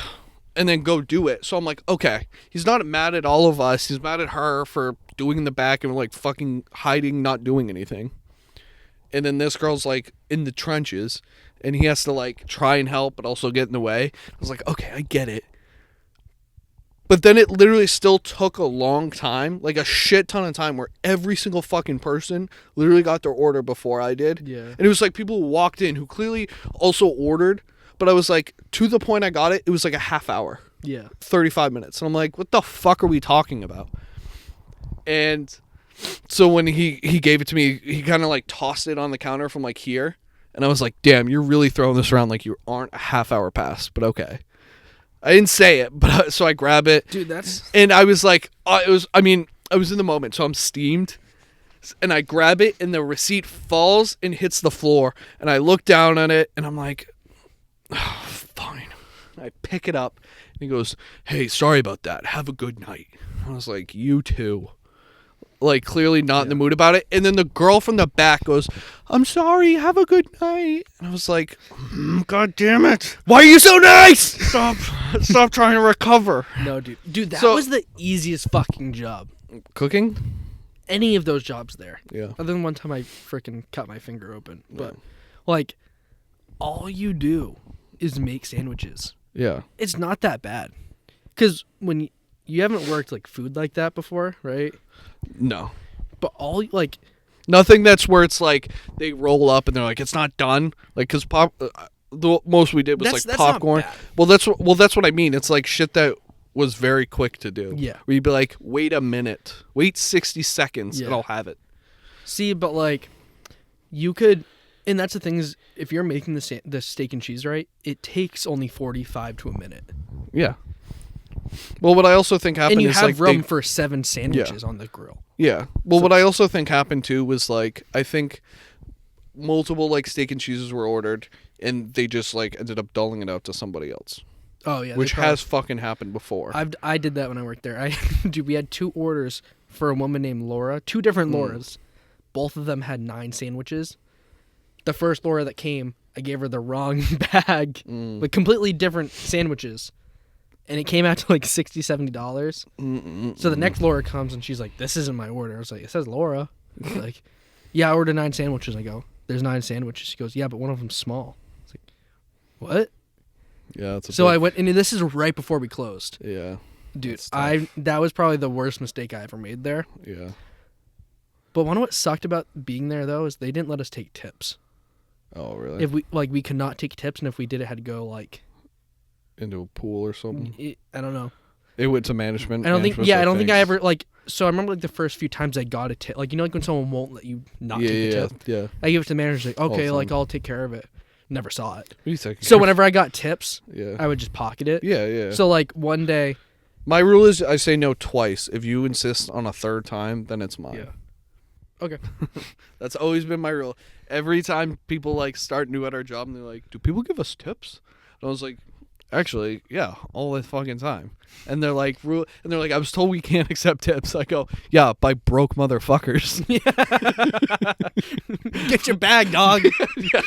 S2: and then go do it. So I'm like, okay, he's not mad at all of us. He's mad at her for doing in the back and like fucking hiding, not doing anything. And then this girl's like in the trenches. And he has to, like, try and help, but also get in the way. I was like, okay, I get it. But then it literally still took a long time, like a shit ton of time, where every single fucking person literally got their order before I did.
S1: Yeah.
S2: And it was like people who walked in who clearly also ordered. But I was like, to the point I got it, it was like a half hour.
S1: Yeah.
S2: 35 minutes. And I'm like, what the fuck are we talking about? And so when he gave it to me, he kind of, like, tossed it on the counter from, like, here. And I was like, damn, you're really throwing this around like you aren't a half hour past, but okay. I didn't say it, but so I grab it.
S1: Dude, that's...
S2: And I was like, I was in the moment, so I'm steamed. And I grab it, and the receipt falls and hits the floor. And I look down on it, and I'm like, oh, fine. I pick it up, and he goes, hey, sorry about that. Have a good night. I was like, you too. like clearly not in the mood about it. And then the girl from the back goes, "I'm sorry, have a good night." And I was like, "God damn it.
S1: Why are you so nice?"
S2: Stop trying to recover.
S1: No, dude, that was the easiest fucking job.
S2: Cooking?
S1: Any of those jobs there.
S2: Yeah.
S1: Other than one time I freaking cut my finger open. But like, all you do is make sandwiches.
S2: Yeah.
S1: It's not that bad. Because when you haven't worked like food like that before, right?
S2: No.
S1: But all like
S2: nothing that's where it's like they roll up and they're like it's not done. Like cuz the most we did was like popcorn. That's what I mean. It's like shit that was very quick to do.
S1: Yeah.
S2: Where you'd be like, wait a minute, wait 60 seconds, and I'll have it.
S1: See, but like, you could, and that's the thing is, if you're making the steak and cheese right, it takes only 45 to a minute.
S2: Yeah. Well, what I also think happened is
S1: and you have room for 7 sandwiches on the grill.
S2: Yeah. Well, what I also think happened too was like I think multiple like steak and cheeses were ordered, and they just like ended up doling it out to somebody else.
S1: Oh yeah,
S2: which has fucking happened before.
S1: I did that when I worked there. We had 2 orders for a woman named Laura, 2 different Lauras. Both of them had 9 sandwiches. The first Laura that came, I gave her the wrong bag with completely different sandwiches, and it came out to like $60-$70. So the next Laura comes and she's like, "This isn't my order." I was like, "It says Laura." Like, "Yeah, I ordered 9 sandwiches." I go, "There's 9 sandwiches." She goes, "Yeah, but one of them's small." I was like, "What?"
S2: Yeah,
S1: I went, and this is right before we closed.
S2: Yeah,
S1: dude, that was probably the worst mistake I ever made there.
S2: Yeah,
S1: but one of what sucked about being there though is they didn't let us take tips.
S2: Oh, really?
S1: If we could not take tips, and if we did, it had to go like
S2: into a pool or something.
S1: I don't know.
S2: It went to management.
S1: I don't think. Yeah, I don't think I ever like. So I remember like the first few times I got a tip, like like when someone won't let you not take a tip.
S2: Yeah.
S1: I give it to the manager, like, okay, like I'll take care of it. Never saw it.
S2: So
S1: whenever I got tips, I would just pocket it.
S2: Yeah.
S1: So like one day,
S2: my rule is I say no twice. If you insist on a third time, then it's mine.
S1: Yeah. Okay.
S2: That's always been my rule. Every time people like start new at our job and they're like, "Do people give us tips?" And I was like, "Actually, yeah, all the fucking time." And they're like, "I was told we can't accept tips." I go, "Yeah, by broke motherfuckers."
S1: Get your bag, dog.
S2: Yeah.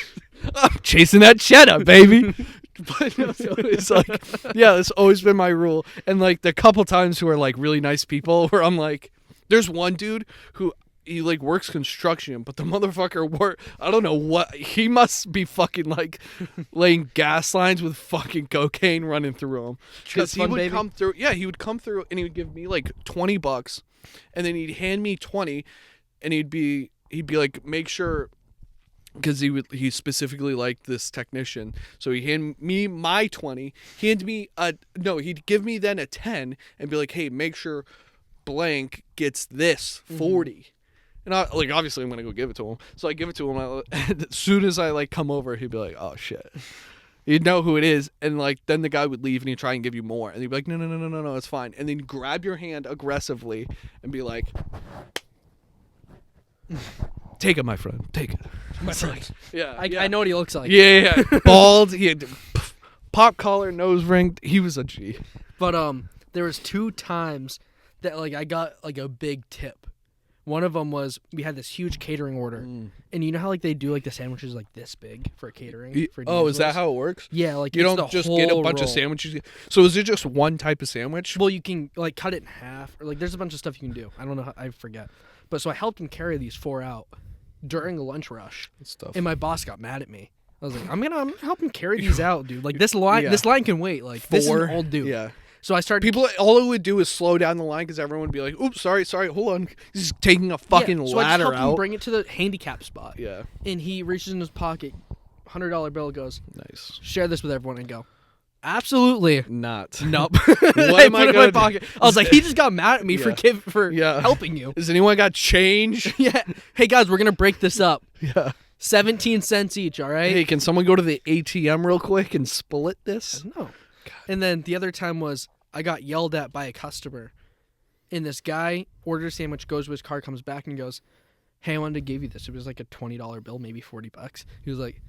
S2: I'm chasing that cheddar, baby. But no, so it's like, it's always been my rule. And like the couple times who are like really nice people where I'm like, there's one dude who he like works construction, but the motherfucker I don't know what, he must be fucking like laying gas lines with fucking cocaine running through him. Because he would come through, he would come through and he would give me like $20, and then he'd hand me 20, and he'd be like, make sure. Because he specifically liked this technician, so he handed me my 20. He'd give me then a 10 and be like, "Hey, make sure blank gets this 40." And I like obviously I'm gonna go give it to him, so I give it to him. And as soon as I like come over, he'd be like, "Oh shit." He'd know who it is, and like then the guy would leave and he'd try and give you more, and he'd be like, "No, it's fine," and then grab your hand aggressively and be like, "Take it, my friend. Take it."
S1: My friend.
S2: Like,
S1: I know what he looks like.
S2: Yeah. Bald. He had pop collar, nose ring. He was a G.
S1: But there was 2 times that like I got like a big tip. One of them was we had this huge catering order, and you know how like they do like the sandwiches like this big for catering. For
S2: is that how it works?
S1: Yeah, like
S2: you don't just get a bunch of sandwiches. So is it just one type of sandwich?
S1: Well, you can like cut it in half, or like there's a bunch of stuff you can do. I don't know. I forget. But so I helped him carry these 4 out during the lunch rush, and my boss got mad at me. I was like, I'm gonna help him carry these out, dude. Like this line can wait. Like 4, this is an old dude.
S2: Yeah.
S1: So I started.
S2: People, all it would do is slow down the line because everyone would be like, "Oops, sorry, hold on." He's taking a fucking
S1: so
S2: ladder
S1: I just helped
S2: out.
S1: him bring it to the handicap spot.
S2: Yeah.
S1: And he reaches in his pocket, $100 bill, goes,
S2: "Nice.
S1: Share this with everyone." And go, absolutely
S2: not.
S1: Nope.
S2: What am I
S1: gonna in my pocket? I was like, he just got mad at me for helping you.
S2: Has anyone got change?
S1: Yeah. Hey guys, we're gonna break this up.
S2: Yeah.
S1: 17 cents each. All right.
S2: Hey, can someone go to the ATM real quick and split this?
S1: No. God. And then the other time was I got yelled at by a customer, and this guy ordered a sandwich, goes to his car, comes back and goes, "Hey, I wanted to give you this." It was like a $20 bill, maybe $40. He was like,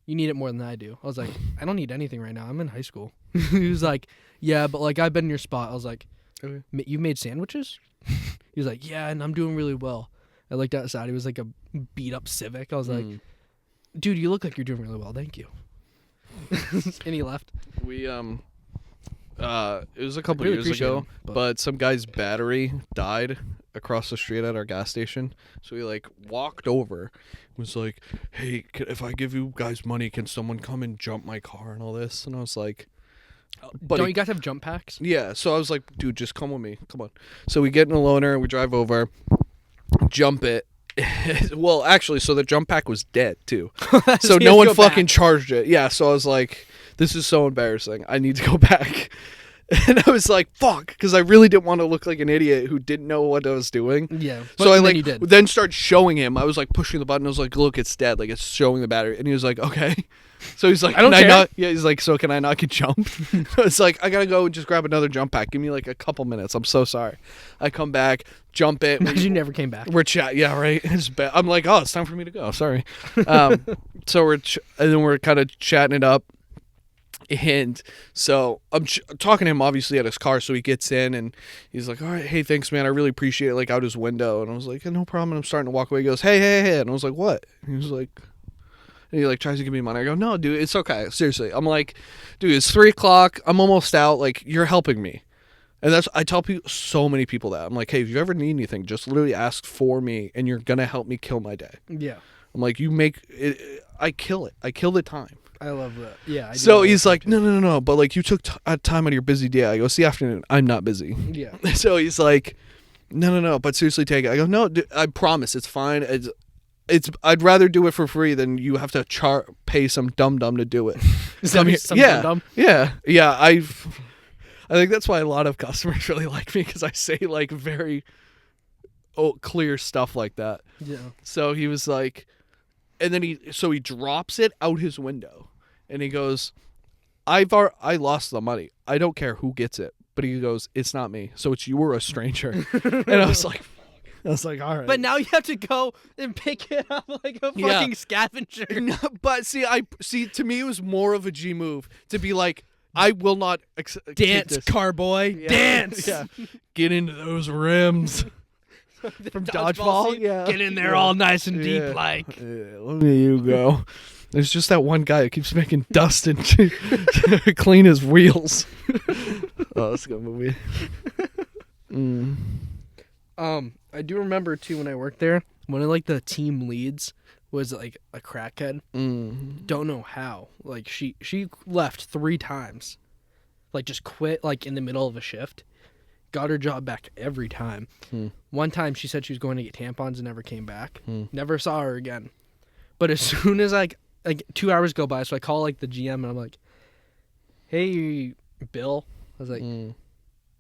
S1: "You need it more than I do." I was like, "I don't need anything right now. I'm in high school." He was like, "Yeah, but like I've been in your spot." I was like, "Okay. You made sandwiches?" He was like, yeah, and I'm doing really well. I looked outside. It was like a beat up Civic. I was like, dude, you look like you're doing really well. Thank you. And he left.
S2: We it was a couple years ago, but some guy's battery died across the street at our gas station. So he like walked over, was like, "Hey, if I give you guys money, can someone come and jump my car and all this?" And I was like,
S1: don't you guys have jump packs?
S2: Yeah. So I was like, "Dude, just come with me. Come on." So we get in a loaner, we drive over, jump it. Well, actually, so the jump pack was dead too. So no one fucking charged it. Yeah, so I was like, this is so embarrassing. I need to go back. And I was like, fuck, because I really didn't want to look like an idiot who didn't know what I was doing.
S1: Yeah.
S2: So I like then started showing him. I was like pushing the button. I was like, look, it's dead. Like it's showing the battery. And he was like, okay. So he's like,
S1: I don't care.
S2: He's like, so can I not get jumped? It's like, I gotta go and just grab another jump pack. Give me like a couple minutes. I'm so sorry. I come back, jump it.
S1: You never came back.
S2: We're yeah, right. It's bad. I'm like, oh, it's time for me to go. Sorry. So and then we're kind of chatting it up. And so I'm talking to him obviously at his car, so he gets in and he's like, all right, hey, thanks, man. I really appreciate it, like out his window. And I was like, no problem. And I'm starting to walk away. He goes, hey. And I was like, what? And he was like, and he like tries to give me money. I go, no, dude, it's okay. Seriously. I'm like, dude, it's 3:00. I'm almost out. Like, you're helping me. And I tell so many people that. I'm like, hey, if you ever need anything, just literally ask for me and you're going to help me kill my day.
S1: Yeah.
S2: I'm like, you make it. I kill it. I kill the time.
S1: I love that. Yeah.
S2: So he's like, no. But like, you took time out of your busy day. I go, it's the afternoon. I'm not busy.
S1: Yeah.
S2: So he's like, no. But seriously, take it. I go, no, dude, I promise. It's fine. I'd rather do it for free than you have to pay some dum to do it.
S1: Some dum-dum?
S2: Yeah. I think that's why a lot of customers really like me, because I say like very clear stuff like that.
S1: Yeah.
S2: So he was like, and then he drops it out his window, and he goes, I lost the money. I don't care who gets it. But he goes, it's not me. So it's you or a stranger. And I was like, all right.
S1: But now you have to go and pick it up like a fucking scavenger.
S2: No, but see, to me, it was more of a G move to be like, I will not
S1: dance, carboy, dance.
S2: Yeah. Get into those rims. From dodgeball.
S1: Scene, get in there all nice and deep, like.
S2: Yeah, look at you go. There's just that one guy that keeps making dust and to clean his wheels. Oh, that's a good movie.
S1: I do remember too when I worked there, one of like the team leads was like a crackhead. Don't know how. Like she left 3 times, like just quit like in the middle of a shift. Got her job back every time. One time she said she was going to get tampons and never came back. Never saw her again. But as soon as like 2 hours go by, so I call like the GM and I'm like, hey, Bill. I was like,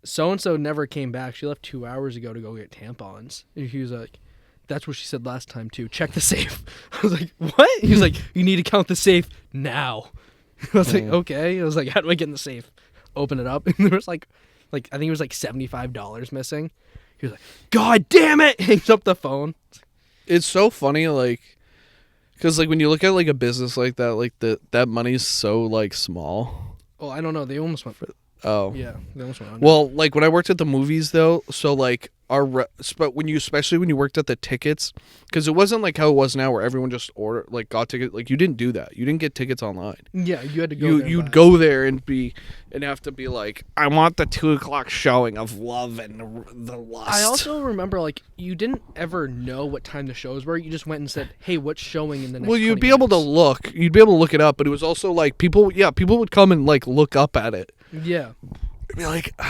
S1: so-and-so never came back. She left 2 hours ago to go get tampons. And he was like, that's what she said last time too. Check the safe. I was like, what? He was like, you need to count the safe now. I was like, okay. I was like, how do I get in the safe? Open it up. And there was like I think it was like $75 missing. He was like, God damn it! Hangs up the phone.
S2: It's so funny, like, because like when you look at like a business like that, like that money's so like small.
S1: Oh, I don't know. They almost went for.
S2: Oh.
S1: Yeah, they almost went under.
S2: Well, like when I worked at the movies though, so like especially when you worked at the tickets, because it wasn't like how it was now where everyone just got tickets. Like you didn't do that. You didn't get tickets online.
S1: Yeah, you had to go.
S2: You'd go there and have to be like, I want the 2:00 showing of Love and the Lust.
S1: I also remember like you didn't ever know what time the shows were. You just went and said, hey, what's showing in the next?
S2: Well, you'd
S1: 20
S2: be
S1: minutes?
S2: able to look. You'd be able to look it up, but it was also like people would come and like look up at it.
S1: Yeah.
S2: Be like,
S1: do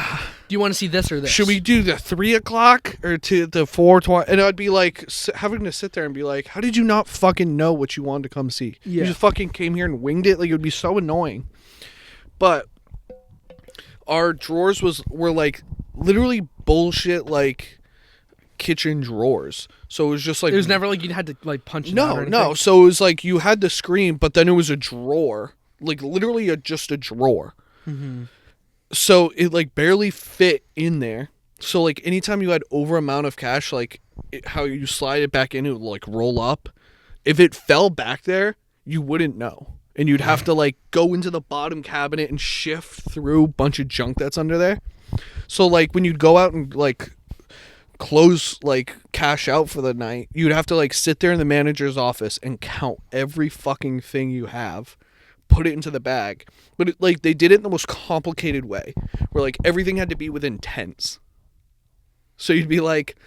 S1: you want to see this or this?
S2: Should we do the 3:00 or to the 4:20? And I'd be like having to sit there and be like, how did you not fucking know what you wanted to come see?
S1: Yeah.
S2: You just fucking came here and winged it. Like it would be so annoying. But our drawers were like literally bullshit like kitchen drawers. So it was just like
S1: it was never like you had to like punch it out or anything?
S2: No. So it was like you had the screen, but then it was a drawer, like literally just a drawer. Mm-hmm. So it like barely fit in there. So like anytime you had over amount of cash, like how you slide it back in, it would like roll up. If it fell back there, you wouldn't know. And you'd have to like go into the bottom cabinet and shift through a bunch of junk that's under there. So like when you'd go out and like close, like, cash out for the night, you'd have to, like, sit there in the manager's office and count every fucking thing you have, put it into the bag. But, like, they did it in the most complicated way, where, like, everything had to be within tens. So you'd be, like,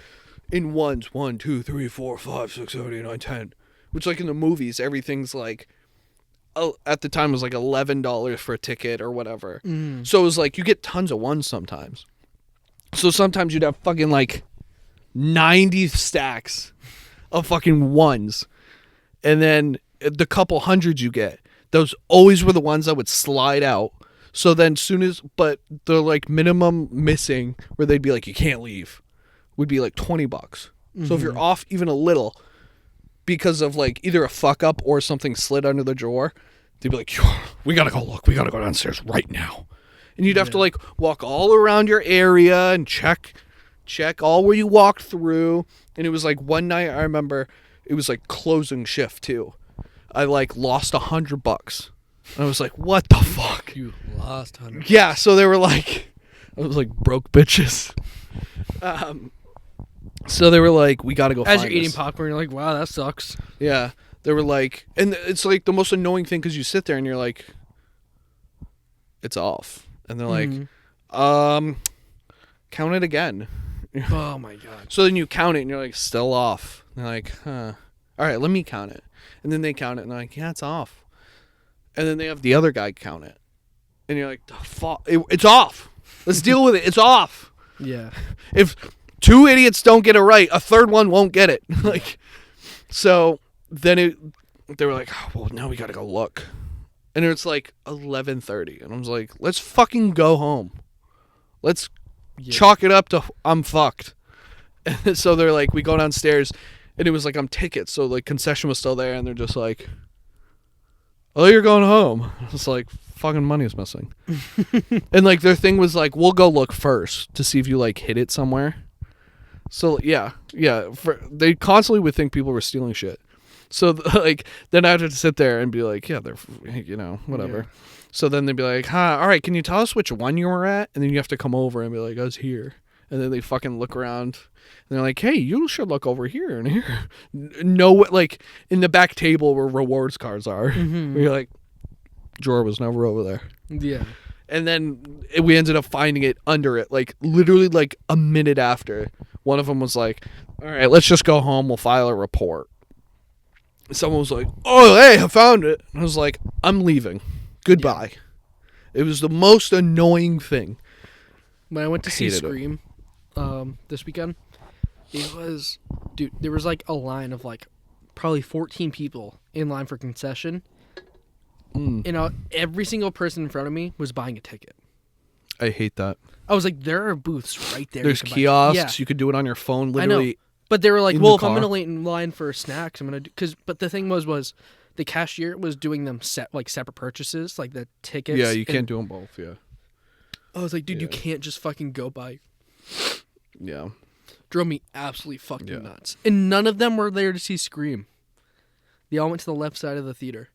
S2: in ones, 1, 2, 3, 4, 5, 6, 7, 8, 9, 10. Which, like, in the movies, everything's, like, at the time, it was, like, $11 for a ticket or whatever. So it was, like, you get tons of ones sometimes. So sometimes you'd have fucking, like, 90 stacks of fucking ones. And then the couple hundreds you get, those always were the ones that would slide out. So then but the, like, minimum missing where they'd be like, you can't leave, would be like $20. So if you're off even a little because of, like, either a fuck up or something slid under the drawer, they'd be like, we gotta go look. We gotta go downstairs right now. And you'd have to, like, walk all around your area and check all where you walked through. And it was, like, one night I remember it was, like, closing shift too. I, like, lost $100. And I was like, what the fuck?
S1: You lost $100.
S2: Yeah, so they were like, I was like, broke bitches. So they were like, we gotta go
S1: As
S2: find
S1: you're eating
S2: this.
S1: popcorn, you're like, wow, that sucks.
S2: Yeah. They were like, and it's, like, the most annoying thing because you sit there and you're like, it's off. And they're like, count it again.
S1: Oh, my God.
S2: So then you count it and you're like, still off. And they're like, huh. All right, let me count it. And then they count it and they're like, yeah, it's off. And then they have the other guy count it. And you're like, the fuck? It's off. Let's deal with it. It's off.
S1: Yeah.
S2: If 2 idiots don't get it right, a third one won't get it. Like, so then they were like, oh, well, now we got to go look. And it's like 11:30. And I was like, let's fucking go home. Let's chalk it up to I'm fucked. And so they're like, we go downstairs. And it was like, I'm tickets. So, like, concession was still there. And they're just like, oh, you're going home. It's like, fucking money is missing. And, like, their thing was like, we'll go look first to see if you, like, hid it somewhere. So, yeah. They constantly would think people were stealing shit. So, like, then I had to sit there and be like, yeah, they're, you know, whatever. Yeah. So then they'd be like, huh, all right, can you tell us which one you were at? And then you have to come over and be like, I was here. And then they fucking look around. And they're like, hey, you should look over here and here. No, like, in the back table where rewards cards are. Mm-hmm. Where you're like, drawer was never over there.
S1: Yeah.
S2: And then we ended up finding it under it, like, literally, like, a minute after. One of them was like, all right, let's just go home. We'll file a report. Someone was like, oh, hey, I found it. And I was like, I'm leaving. Goodbye. Yeah. It was the most annoying thing.
S1: When I went to see Scream this weekend, it was, dude, there was, like, a line of, like, probably 14 people in line for concession. You know, every single person in front of me was buying a ticket.
S2: I hate that.
S1: I was like, there are booths right there.
S2: There's kiosks. Yeah. You could do it on your phone, literally.
S1: I know. But they were like, well, if I'm going to wait in line for snacks, I'm going to do... But the thing was the cashier was doing them separate purchases, like the tickets.
S2: Yeah, you can't do them both, yeah.
S1: I was like, dude, you can't just fucking go by.
S2: Yeah.
S1: Drove me absolutely fucking nuts. And none of them were there to see Scream. They all went to the left side of the theater.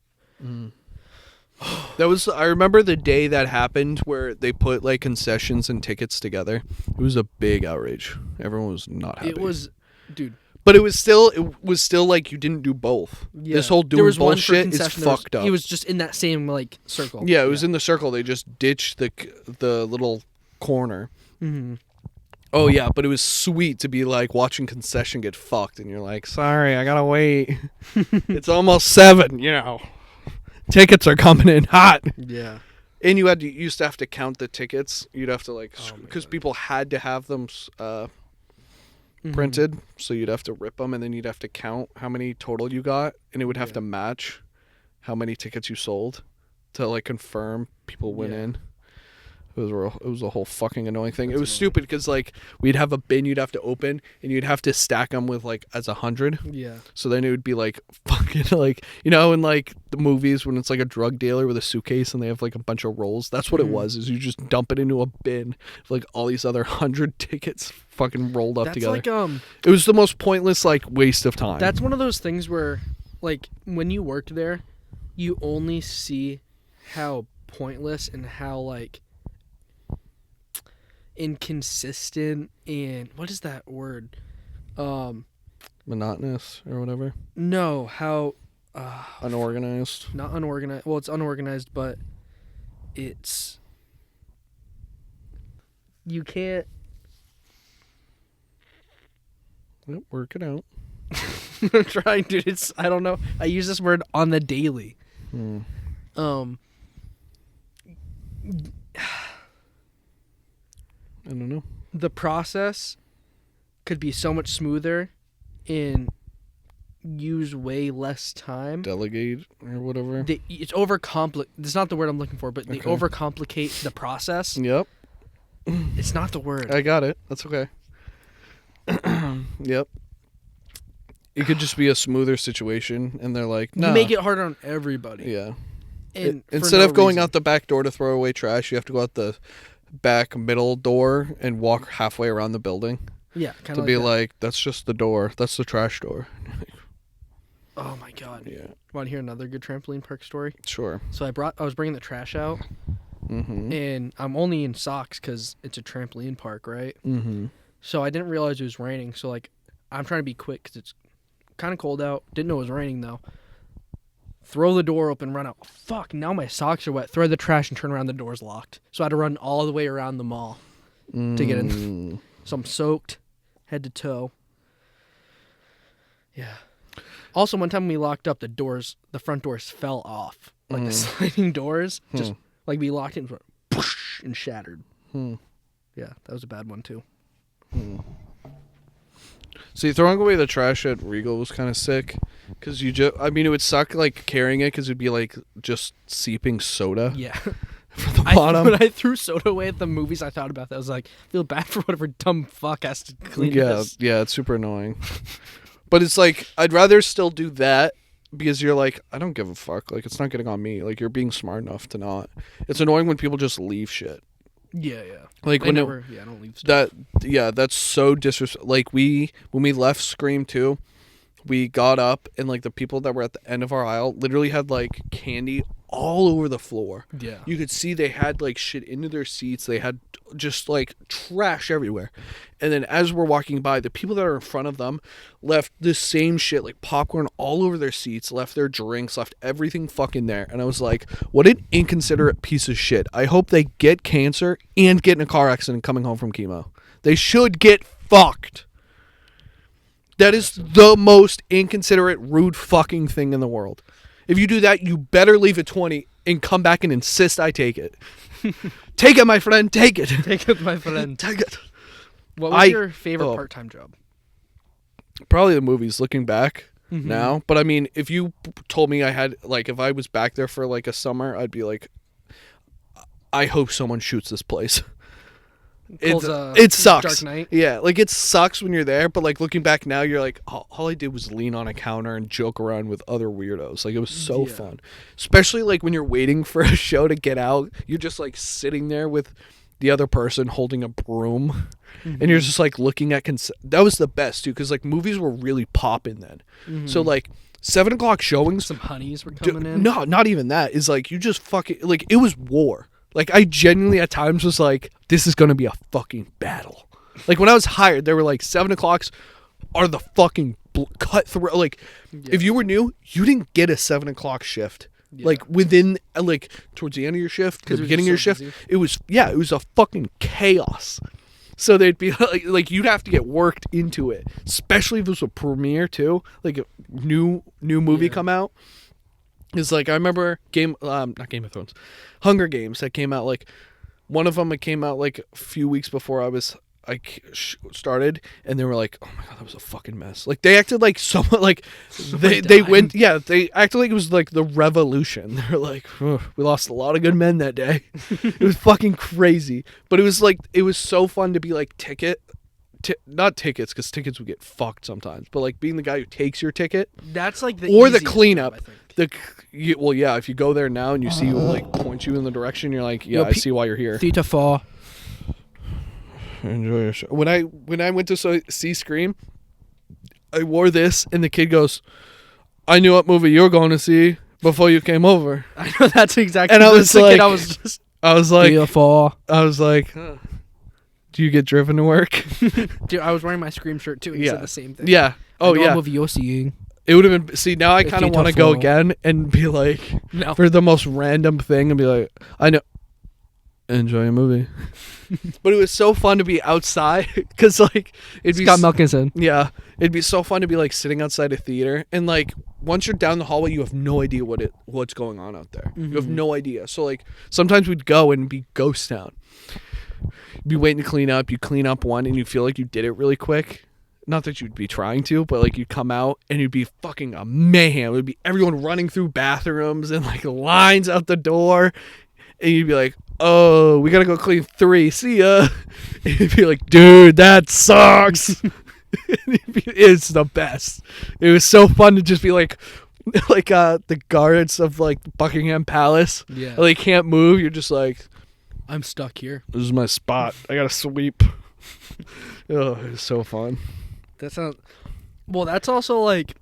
S2: I remember the day that happened where they put, like, concessions and tickets together. It was a big outrage. Everyone was not happy.
S1: It was, dude.
S2: But it was still like you didn't do both. Yeah. This whole doing bullshit is fucked up.
S1: He was just in that same, like, circle.
S2: Yeah, it was in the circle. They just ditched the little corner. Mm-hmm. Oh yeah, but it was sweet to be, like, watching concession get fucked, and you're like, sorry, I gotta wait. It's almost 7, you know. Tickets are coming in hot.
S1: Yeah.
S2: And you used to have to count the tickets. You'd have to, like, because people had to have them printed, so you'd have to rip them, and then you'd have to count how many total you got, and it would have to match how many tickets you sold to, like, confirm people went in. It was a whole fucking annoying thing. It was stupid because, like, we'd have a bin you'd have to open, and you'd have to stack them with, like, as 100.
S1: Yeah.
S2: So then it would be, like, fucking, like, you know, in, like, the movies when it's, like, a drug dealer with a suitcase and they have, like, a bunch of rolls. That's what it was, is you just dump it into a bin with, like, all these other 100 tickets fucking rolled up together. Like, it was the most pointless, like, waste of time.
S1: That's one of those things where, like, when you worked there, you only see how pointless and how, like, inconsistent and what is that word?
S2: Monotonous or whatever.
S1: No, how
S2: Unorganized.
S1: not unorganized. Well, it's unorganized, but it's you can't.
S2: Yep, work it out.
S1: I'm trying, dude. It's I don't know. I use this word on the daily.
S2: Hmm.
S1: I
S2: don't know.
S1: The process could be so much smoother and use way less time.
S2: Delegate or whatever.
S1: It's overcomplicate. That's not the word I'm looking for, but they overcomplicate the process.
S2: Yep.
S1: It's not the word.
S2: I got it. That's okay. Yep. It could just be a smoother situation, and they're like, no.
S1: You make it harder on everybody.
S2: Yeah.
S1: And
S2: instead of going out the back door to throw away trash, you have to go out the back middle door and walk halfway around the building.
S1: Yeah, kind of
S2: to be like, that's just the door. That's the trash door.
S1: Oh my god.
S2: Yeah.
S1: Want to hear another good trampoline park story?
S2: Sure.
S1: So I was bringing the trash out, and I'm only in socks because it's a trampoline park, right?
S2: Mm-hmm.
S1: So I didn't realize it was raining. So like, I'm trying to be quick because it's kind of cold out. Didn't know it was raining though. Throw the door open, run out. Fuck, now my socks are wet. Throw the trash and turn around, the door's locked. So I had to run all the way around the mall to get in. So I'm soaked, head to toe. Yeah. Also, one time we locked up, the front doors fell off. Like the sliding doors, just like we locked it and shattered. Yeah, that was a bad one too.
S2: See, throwing away the trash at Regal was kind of sick. Because it would suck, like, carrying it because it'd be, like, just seeping soda.
S1: Yeah.
S2: From the bottom.
S1: When I threw soda away at the movies, I thought about that. I was like, I feel bad for whatever dumb fuck has to clean this.
S2: Yeah, it's super annoying. But it's like, I'd rather still do that because you're like, I don't give a fuck. Like, it's not getting on me. Like, you're being smart enough to not. It's annoying when people just leave shit.
S1: Yeah.
S2: Like,
S1: I don't leave stuff.
S2: That's so disrespectful. Like, when we left Scream 2, we got up and, like, the people that were at the end of our aisle literally had, like, candy all over the floor.
S1: Yeah.
S2: You could see they had, like, shit into their seats. They had just, like, trash everywhere. And then as we're walking by, the people that are in front of them left the same shit, like popcorn all over their seats, left their drinks, left everything fucking there. And I was like, what an inconsiderate piece of shit. I hope they get cancer and get in a car accident coming home from chemo. They should get fucked. That is the most inconsiderate, rude fucking thing in the world. If you do that, you better leave at 20 and come back and insist I take it. Take it, my friend. Take it.
S1: Take it, my friend.
S2: Take it.
S1: What was your favorite part-time job?
S2: Probably the movies, looking back now. But, I mean, if you told me I had, like, if I was back there for, like, a summer, I'd be like, I hope someone shoots this place. It sucks.
S1: Dark Knight.
S2: Yeah, like it sucks when you're there, but like looking back now, you're like, all I did was lean on a counter and joke around with other weirdos. Like it was so fun, especially like when you're waiting for a show to get out. You're just like sitting there with the other person holding a broom, and you're just like looking at. That was the best too, because like movies were really popping then. So like 7 o'clock showings,
S1: some honeys were coming in.
S2: No, not even that. Is like you just fucking like it was war. Like, I genuinely at times was like, this is going to be a fucking battle. Like, when I was hired, they were like, 7 o'clocks are the fucking cut through. Like, if you were new, you didn't get a 7 o'clock shift. Yeah. Like, within, like, towards the end of your shift, the beginning of your shift, it was a fucking chaos. So they'd be like, you'd have to get worked into it. Especially if it was a premiere, too. Like, a new movie come out. It's like, I remember not Game of Thrones, Hunger Games that came out, like, one of them, it came out, like, a few weeks before I started, and they were like, oh my god, that was a fucking mess. Like, they acted like someone, like, they acted like it was, like, the revolution. They were like, we lost a lot of good men that day. It was fucking crazy. But it was, like, it was so fun to be, like, not tickets, because tickets would get fucked sometimes, but, like, being the guy who takes your ticket.
S1: That's, like,
S2: the cleanup. Job, if you go there now and you see who like point you in the direction, you're like, I see why you're here.
S1: Theta 4.
S2: Enjoy your show. When I went to see Scream, I wore this, and the kid goes, "I knew what movie you were going to see before you came over."
S1: I know that's exactly.
S2: And I was like,
S1: I was like,
S2: Theta 4. I was like, huh. Do you get driven to work?
S1: Dude, I was wearing my Scream shirt too, and he said the same thing.
S2: Yeah. Oh, yeah.
S1: Movie you're seeing.
S2: It would have been... See, now I kind of want to go again and be like...
S1: No.
S2: For the most random thing and be like, I know... Enjoy a movie. But it was so fun to be outside because, like...
S1: It's got Melkinson.
S2: Yeah. It'd be so fun to be, like, sitting outside a theater. And, like, once you're down the hallway, you have no idea what's going on out there. Mm-hmm. You have no idea. So, like, sometimes we'd go and be ghost town. You'd be waiting to clean up. You clean up one and you feel like you did it really quick. Not that you'd be trying to, but like you'd come out and you'd be fucking a mayhem. It would be everyone running through bathrooms and like lines out the door. And you'd be like, oh, we got to go clean 3. See ya. And you'd be like, dude, that sucks. It's the best. It was so fun to just be like the guards of like Buckingham Palace.
S1: Yeah.
S2: They can't move. You're just like,
S1: I'm stuck here.
S2: This is my spot. I got to sweep. Oh, it was so fun.
S1: That sounds... Well, that's also, like...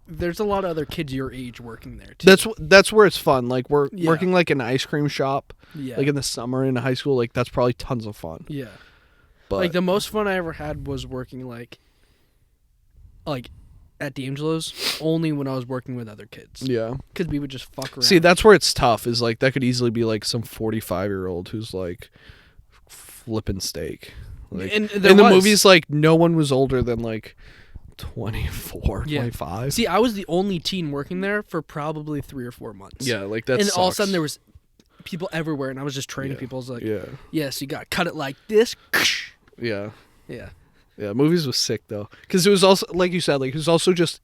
S1: There's a lot of other kids your age working there, too.
S2: That's where it's fun. Like, we're working, like, an ice cream shop.
S1: Yeah.
S2: Like, in the summer in high school. Like, that's probably tons of fun.
S1: Yeah.
S2: But,
S1: like, the most fun I ever had was working, like at D'Angelo's, only when I was working with other kids.
S2: Yeah.
S1: Because we would just fuck around.
S2: See, that's where it's tough. Is, like, that could easily be, like, some 45-year-old who's, like, flipping steak. Like,
S1: and
S2: in the movies, like, no one was older than, like, 24, 25.
S1: See, I was the only teen working there for probably 3 or 4 months.
S2: Yeah, like, that sucks.
S1: All of a sudden, there was people everywhere, and I was just training people. I was like,
S2: yeah,
S1: so you got to cut it like this.
S2: Yeah.
S1: Yeah.
S2: Yeah, movies was sick, though. Because it was also, like you said, like, it was also just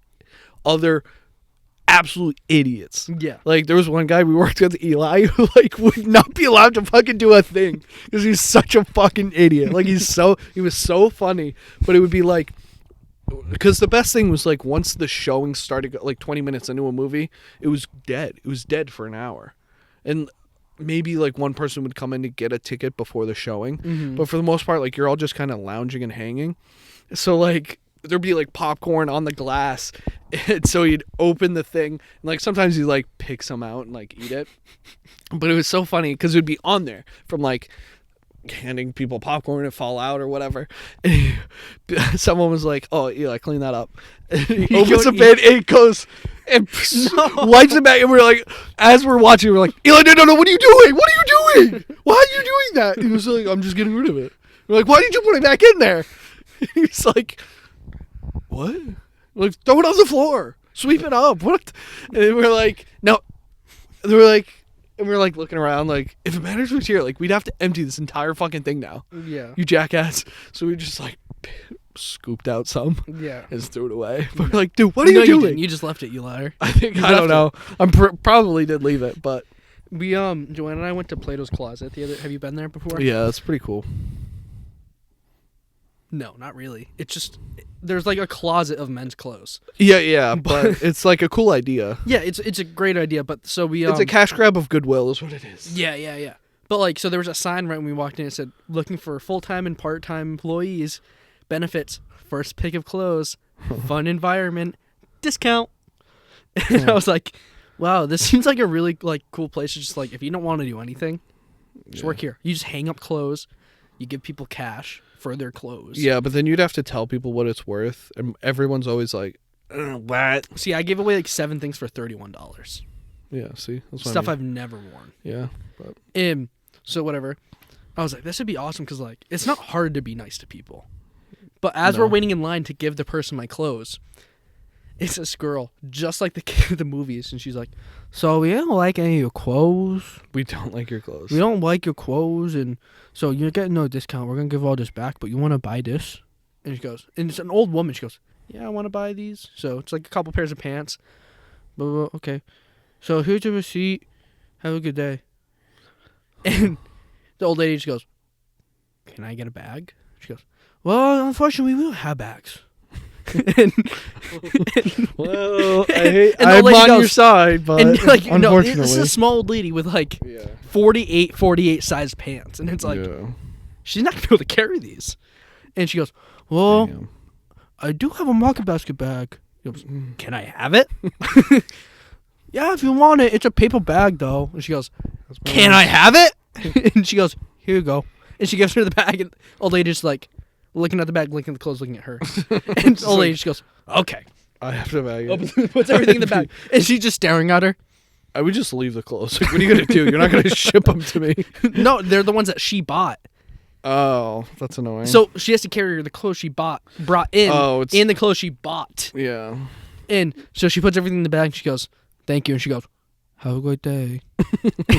S2: other absolute idiots.
S1: Yeah.
S2: Like, there was one guy we worked with, Eli, who, like, would not be allowed to fucking do a thing. Because he's such a fucking idiot. Like, he was so funny. But it would be, like... Because the best thing was, like, once the showing started, like, 20 minutes into a movie, it was dead. It was dead for an hour. And... maybe like one person would come in to get a ticket before the showing, but for the most part, like, you're all just kind of lounging and hanging. So like there'd be like popcorn on the glass, and so he'd open the thing, and like sometimes he'd like pick some out and like eat it. But it was so funny because it would be on there from like handing people popcorn and fall out or whatever. And someone was like, "Oh, Eli, clean that up." And he opens the bin and it goes and wipes it back. And we're like, as we're watching, we're like, "Eli, no, what are you doing? What are you doing? Why are you doing that?" And he was like, "I'm just getting rid of it." We're like, "Why did you put it back in there?" And he's like, "What?" We're like, "Throw it on the floor. Sweep it up." What? And we're like, "No." And we're like. And we were like looking around, like, if it matters who's here, like, we'd have to empty this entire fucking thing now.
S1: Yeah.
S2: You jackass. So we just like scooped out some. Yeah. And just threw it away. But we're like, dude, what are you doing?
S1: You didn't. You just left it, you liar.
S2: I don't know. I'm probably did leave it, but
S1: we Joanna and I went to Plato's Closet the other. Have you been there before?
S2: Yeah, that's pretty cool.
S1: No, not really. It's just there's like a closet of men's clothes.
S2: Yeah, but it's like a cool idea.
S1: Yeah, it's a great idea, but so we
S2: it's a cash grab of goodwill is what it is.
S1: Yeah. But like so there was a sign right when we walked in that said looking for full-time and part-time employees, benefits, first pick of clothes, fun environment, discount. And I was like, wow, this seems like a really like cool place to just like if you don't want to do anything, just work here. You just hang up clothes, you give people cash for their clothes.
S2: Yeah, but then you'd have to tell people what it's worth, and everyone's always like, "What?"
S1: See, I gave away like 7 things for $31.
S2: Yeah, see, that's what
S1: stuff
S2: I mean.
S1: I've never worn.
S2: Yeah, but
S1: so whatever. I was like, this would be awesome because like it's not hard to be nice to people, but as we're waiting in line to give the person my clothes, it's this girl just like the kid of the movies, and she's like, "So we don't like any of your clothes.
S2: We don't like your clothes.
S1: We don't like your clothes, and so you're getting no discount. We're gonna give all this back, but you want to buy this?" And she goes, and it's an old woman. She goes, "Yeah, I want to buy these." So it's like a couple pairs of pants. But okay, so here's your receipt. Have a good day. And the old lady just goes, "Can I get a bag?" She goes, "Well, unfortunately, we don't have bags."
S2: Well, I'm on your side, but
S1: like,
S2: unfortunately,
S1: this is a small old lady with like 48 size pants, and it's like she's not gonna be able to carry these. And she goes, "Well, I do have a market basket bag." He goes, "Can I have it?" "Yeah, if you want it. It's a paper bag, though." And she goes, "Can I have it?" And she goes, "Here you go." And she gives her the bag, and old lady just like looking at the bag, looking at the clothes, looking at her. And old lady just goes, okay.
S2: I have to bag it.
S1: Puts everything in the bag. And she's just staring at her.
S2: I would just leave the clothes. Like, what are you going to do? You're not going to ship them to me.
S1: No, they're the ones that she bought.
S2: Oh, that's annoying.
S1: So she has to carry the clothes she brought in, and the clothes she bought.
S2: Yeah.
S1: And so she puts everything in the bag, and she goes, thank you. And she goes, have a great day.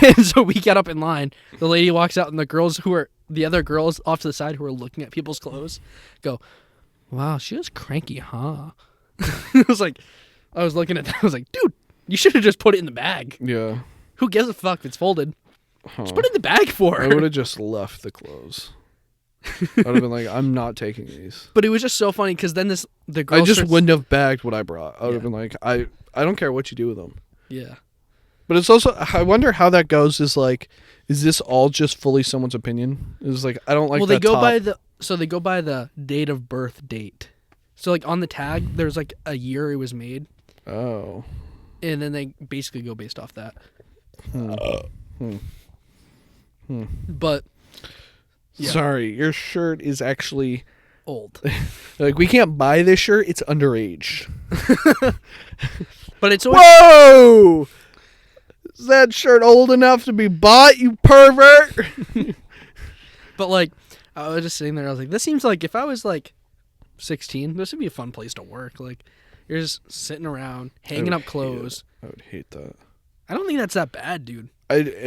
S1: And so we get up in line. The lady walks out, and the other girls off to the side who are looking at people's clothes go, wow, she was cranky, huh? I was looking at that. I was like, dude, you should have just put it in the bag.
S2: Yeah.
S1: Who gives a fuck if it's folded? Just put it in the bag for her.
S2: I would have just left the clothes. I would have been like, I'm not taking these.
S1: But it was just so funny because then the girl.
S2: I just wouldn't have bagged what I brought. I would have been like, I don't care what you do with them.
S1: Yeah.
S2: But it's also, I wonder how that goes. Is this all just fully someone's opinion? It's like, I don't like.
S1: Well, they go by the date of birth date. So like on the tag, there's like a year it was made.
S2: Oh.
S1: And then they basically go based off that. But yeah.
S2: Sorry, your shirt is actually
S1: old.
S2: Like, we can't buy this shirt. It's underage.
S1: But it's always...
S2: Whoa! Is that shirt old enough to be bought, you pervert?
S1: But like, I was just sitting there. I was like, this seems like if I was like 16, this would be a fun place to work. Like, you're just sitting around, hanging up clothes.
S2: I would hate that.
S1: I don't think that's that bad, dude.
S2: I would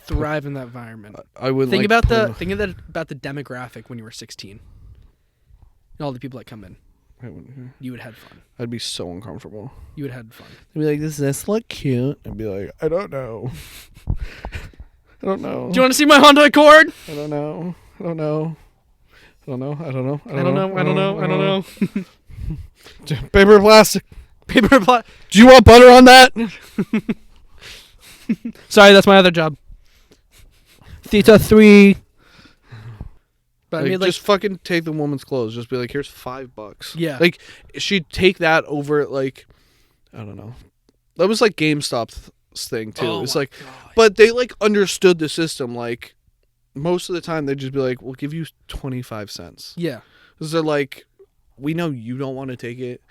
S1: thrive in that environment.
S2: I would
S1: think about the demographic when you were 16. And all the people that come in. You would have fun.
S2: I'd be so uncomfortable.
S1: You would have fun.
S2: I'd be like, does this look cute? I'd be like, I don't know. I don't know.
S1: Do you want to see my Honda Accord?
S2: I don't know. I don't know. I don't know. I don't know.
S1: I don't know. I don't know. I don't know.
S2: Paper or plastic?
S1: Paper or plastic?
S2: Do you want butter on that?
S1: Sorry, that's my other job. Theta 3. But
S2: Like,
S1: I mean,
S2: just fucking take the woman's clothes. Just be like, here's $5.
S1: Yeah.
S2: Like, she'd take that over, like, I don't know. That was like GameStop's thing, too.
S1: Oh
S2: it's
S1: my
S2: like,
S1: God.
S2: But they, like, understood the system. Like, most of the time, they'd just be like, we'll give you 25 cents.
S1: Yeah.
S2: Because they're like, we know you don't want to take it.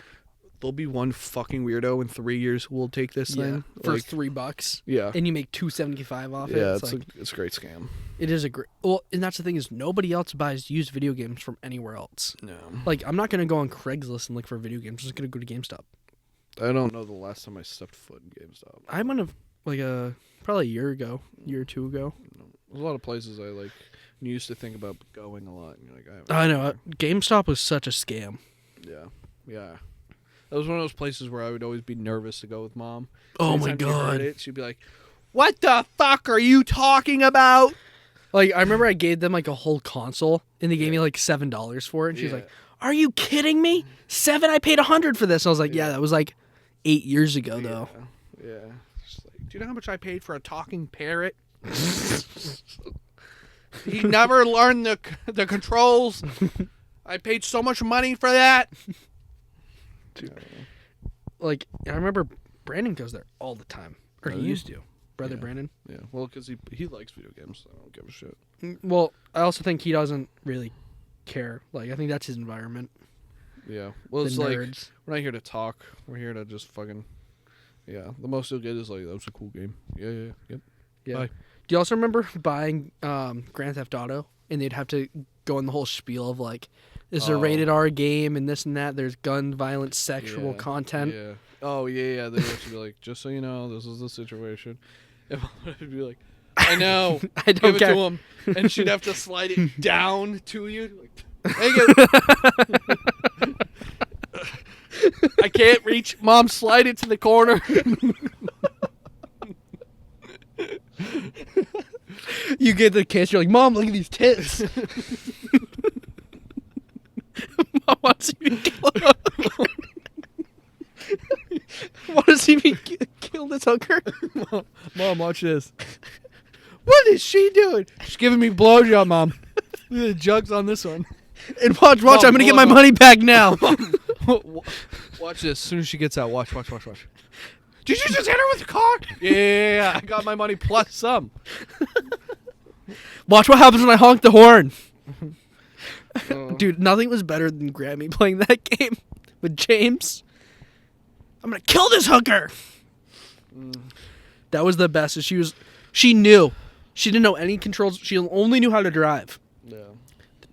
S2: There'll be one fucking weirdo in 3 years who will take this thing.
S1: For
S2: like,
S1: $3.
S2: Yeah.
S1: And you make $2.75 off it.
S2: Yeah,
S1: It's
S2: a great scam.
S1: It is a great... Well, and that's the thing is nobody else buys used video games from anywhere else.
S2: No.
S1: Like, I'm not going to go on Craigslist and look for video games. I'm just going to go to GameStop.
S2: I don't know the last time I stepped foot in GameStop.
S1: I might have, like, probably a year or two ago.
S2: There's a lot of places I, like, used to think about going a lot. And you're like,
S1: I know. GameStop was such a scam.
S2: Yeah. Yeah. That was one of those places where I would always be nervous to go with Mom.
S1: Oh, my God.
S2: She'd be like, what the fuck are you talking about?
S1: Like, I remember I gave them, like, a whole console, and they gave me, like, $7 for it. And she's like, are you kidding me? $7? I paid $100 for this. And I was like, yeah, that was, like, 8 years ago, though.
S2: Yeah. Like, do you know how much I paid for a talking parrot? He never learned the controls. I paid so much money for that.
S1: Like, I remember Brandon goes there all the time. Or he used to. Brother
S2: Yeah.
S1: Brandon.
S2: Yeah, well, because he likes video games, so I don't give a shit.
S1: Well, I also think he doesn't really care. Like, I think that's his environment.
S2: Yeah. Well,
S1: The
S2: it's
S1: nerds.
S2: like, we're not here to talk. We're here to just fucking, yeah. The most you'll get is like, that was a cool game. Yeah. Yep.
S1: Yeah.
S2: Bye.
S1: Do you also remember buying Grand Theft Auto? And they'd have to go in the whole spiel of, like, this is a rated R game and this and that. There's gun, violence, sexual content.
S2: Yeah. Oh, yeah. They'd have to be like, just so you know, this is the situation. And I'd be like, I know.
S1: I don't
S2: Give
S1: care.
S2: it to him. And she'd have to slide it down to you. Like, take it. I can't reach. Mom, slide it to the corner.
S1: You get the kids, you're like, Mom, look at these tits. Mom wants to see me kill Want to see me kill this hooker?
S2: Mom, watch this. What is she doing? She's giving me blowjob, Mom. Look at the jugs on this one.
S1: And watch,
S2: Mom,
S1: I'm going to get my money back now.
S2: Watch this. As soon as she gets out, watch.
S1: Do
S2: Did you just hit her with a car? Yeah, I got my money plus some.
S1: Watch what happens when I honk the horn. Dude, nothing was better than Grammy playing that game with James. I'm gonna kill this hooker. That was the best. She knew. She didn't know any controls. She only knew how to drive.
S2: Yeah.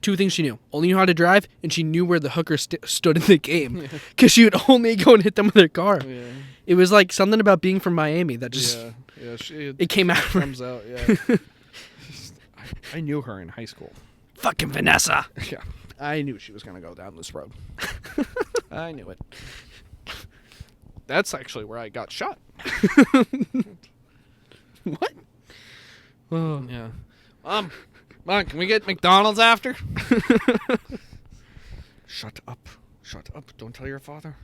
S1: Two things she knew. Only knew how to drive, and she knew where the hooker stood in the game. Because she would only go and hit them with her car. Yeah. It was like something about being from Miami that just... Yeah. It came out.
S2: Comes out, yeah. I knew her in high school.
S1: Fucking Vanessa.
S2: Yeah. I knew she was going to go down this road. I knew it. That's actually where I got shot.
S1: What?
S2: Oh. Yeah. Mom, can we get McDonald's after? Shut up. Shut up. Don't tell your father.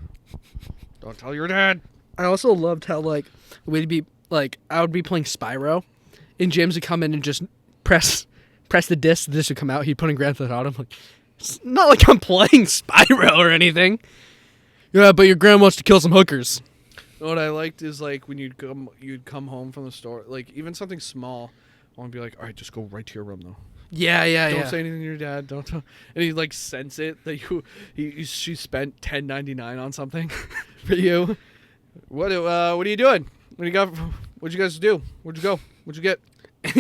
S2: Don't tell your dad.
S1: I also loved how, like, we'd be, like, I would be playing Spyro, and James would come in and just press the disc would come out. He'd put in Grand Theft Auto. I'm like, it's not like I'm playing Spyro or anything. Yeah, but your grandma wants to kill some hookers.
S2: What I liked is, like, when you'd come home from the store, like, even something small, I want to be like, all right, just go right to your room, though.
S1: Yeah.
S2: Don't say anything to your dad. Don't tell. And he, like, sense it that she spent $10.99 on something for you. What are you doing? What do you got? What'd you guys do? Where'd you go? What'd you get?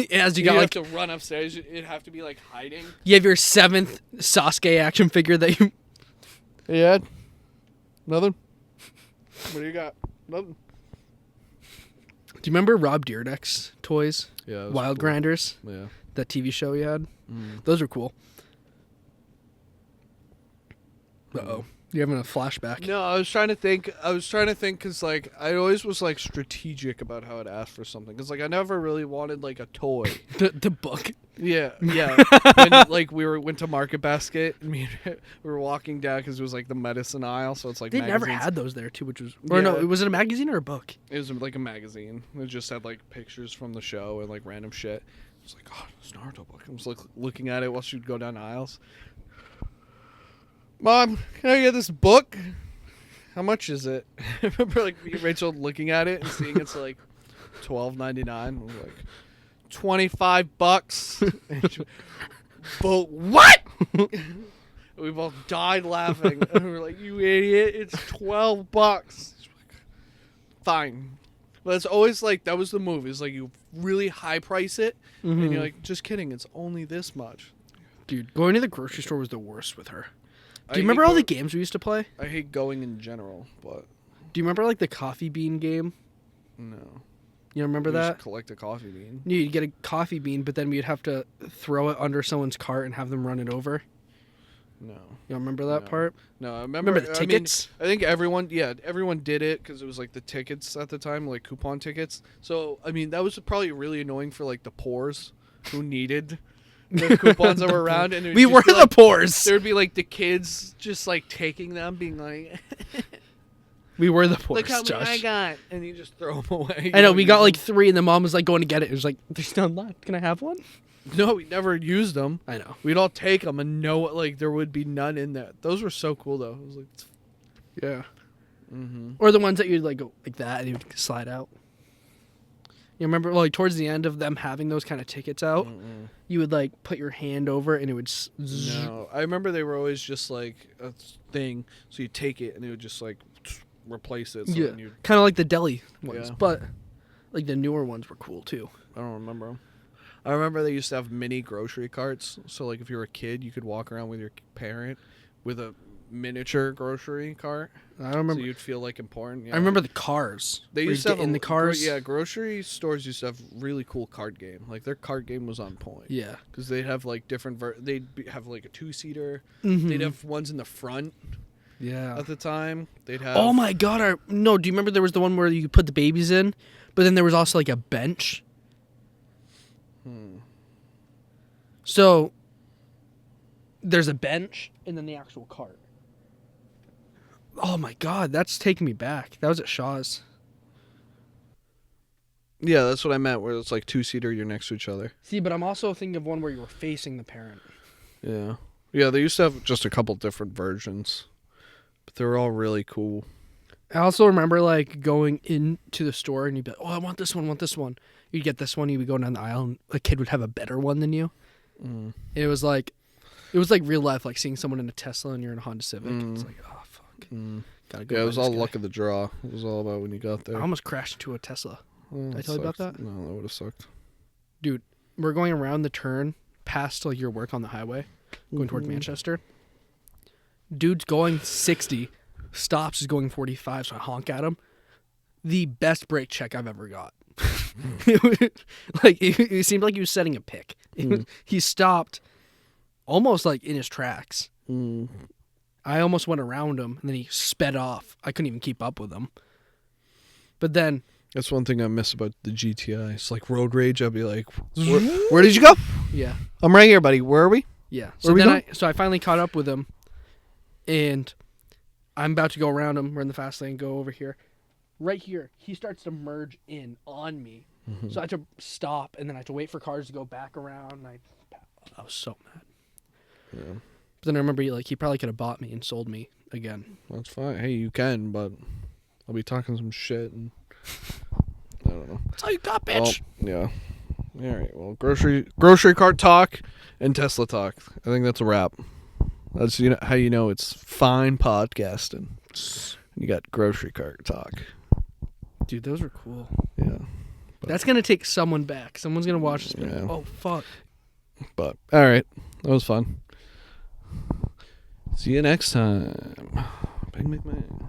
S1: As you
S2: got
S1: like
S2: to run upstairs. It'd have to be like hiding.
S1: You have your 7th Sasuke action figure that you...
S2: Yeah. Nothing. What do you got? Nothing.
S1: Do you remember Rob Dyrdek's toys?
S2: Yeah.
S1: Wild
S2: cool.
S1: Grinders?
S2: Yeah.
S1: That TV show he had? Those were cool. Uh-oh. You're having a flashback.
S2: No, I was trying to think because, like, I always was, like, strategic about how I'd ask for something. Because, like, I never really wanted, like, a toy.
S1: The book.
S2: Yeah. When, like, we went to Market Basket, and we were walking down because it was, like, the medicine aisle, so it's, like,
S1: They
S2: magazines.
S1: never had those there, too, which was... Or no, was it a magazine or a book?
S2: It was, like, a magazine. It just had, like, pictures from the show and, like, random shit. I was like, oh, it's an Naruto book. I was, like, looking at it while she'd go down aisles. Mom, can I get this book? How much is it? I remember, like, me and Rachel looking at it and seeing it's like $12.99. I was like, $25. And she, but what? We both died laughing. And we were like, you idiot! It's $12. Like, fine. But it's always like that was the move. It's like you really high price it, and you're like, just kidding. It's only this much.
S1: Dude, going to the grocery store was the worst with her. Do you remember all the games we used to play?
S2: I hate going in general, but...
S1: Do you remember, like, the coffee bean game?
S2: No.
S1: You remember that?
S2: Just collect a coffee bean.
S1: You'd get a coffee bean, but then we'd have to throw it under someone's cart and have them run it over.
S2: No.
S1: You remember that part?
S2: No, I remember
S1: the tickets?
S2: I think everyone did it because it was, like, the tickets at the time, like, coupon tickets. So, I mean, that was probably really annoying for, like, the poors who needed... the coupons that were around, and
S1: we were the poors.
S2: There would be like the kids just like taking them, being like,
S1: "We were the poors."
S2: Look how
S1: Josh.
S2: many I got, and you just throw them away.
S1: I know we got like 3, and the mom was like going to get it. It was like, "There's none left. Can I have one?"
S2: No, we never used them.
S1: I know.
S2: We'd all take them and know like there would be none in there. Those were so cool though. It was like,
S1: yeah. Or the ones that you'd like go like that, and you would slide out. You remember, like, towards the end of them having those kind of tickets out, you would, like, put your hand over it, and it would...
S2: No. I remember they were always just, like, a thing, so you take it, and it would just, like, replace it. So
S1: yeah, kind of like the deli ones,
S2: yeah.
S1: But, like, the newer ones were cool, too.
S2: I don't remember them. I remember they used to have mini grocery carts, so, like, if you were a kid, you could walk around with your parent with a miniature grocery cart.
S1: I don't remember.
S2: So you'd feel like important. Yeah.
S1: I remember the cars.
S2: They used to have
S1: in the cars.
S2: Grocery stores used to have really cool card game. Like their card game was on point.
S1: Yeah,
S2: because they'd have like different. Have like a 2-seater. They'd have ones in the front.
S1: Yeah.
S2: At the time, they'd have.
S1: Oh my god! No, do you remember there was the one where you could put the babies in, but then there was also like a bench. So there's a bench and then the actual cart. Oh my god, that's taking me back. That was at Shaw's.
S2: Yeah, that's what I meant, where it's like 2-seater, you're next to each other.
S1: See, but I'm also thinking of one where you were facing the parent.
S2: Yeah. Yeah, they used to have just a couple different versions, but they were all really cool.
S1: I also remember like going into the store and you'd be like, oh, I want this one. You'd get this one. You'd be going down the aisle and a kid would have a better one than you. It was like real life, like seeing someone in a Tesla and you're in a Honda Civic. It's like, oh, fuck. Gotta go.
S2: Yeah, it was all luck of the draw. It was all about when you got there.
S1: I almost crashed into a Tesla. Did I tell you about that?
S2: No, that would have sucked.
S1: Dude, we're going around the turn past like your work on the highway, going towards Manchester. Dude's going 60, stops is going 45, so I honk at him. The best brake check I've ever got. Like it seemed like he was setting a pick. He stopped almost like in his tracks. I almost went around him and then he sped off. I couldn't even keep up with him. But then
S2: that's one thing I miss about the GTI. It's like road rage. I'll be like, where did you go?
S1: Yeah,
S2: I'm right here, buddy. Where are we?
S1: Yeah. So then I finally caught up with him, and I'm about to go around him. We're in the fast lane. Go over here. Right here, he starts to merge in on me. So I had to stop, and then I had to wait for cars to go back around. And I was so mad.
S2: Yeah.
S1: But then I remember he probably could have bought me and sold me again.
S2: That's fine. Hey, you can, but I'll be talking some shit and I don't know.
S1: That's all you got, bitch.
S2: Well, yeah. All right. Well, grocery cart talk and Tesla talk. I think that's a wrap. That's how you know it's fine podcasting. You got grocery cart talk.
S1: Dude, those were cool.
S2: Yeah.
S1: That's going to take someone back. Someone's going to watch this.
S2: Yeah.
S1: Oh, fuck.
S2: But, all right. That was fun. See you next time. Bang, bang, bang.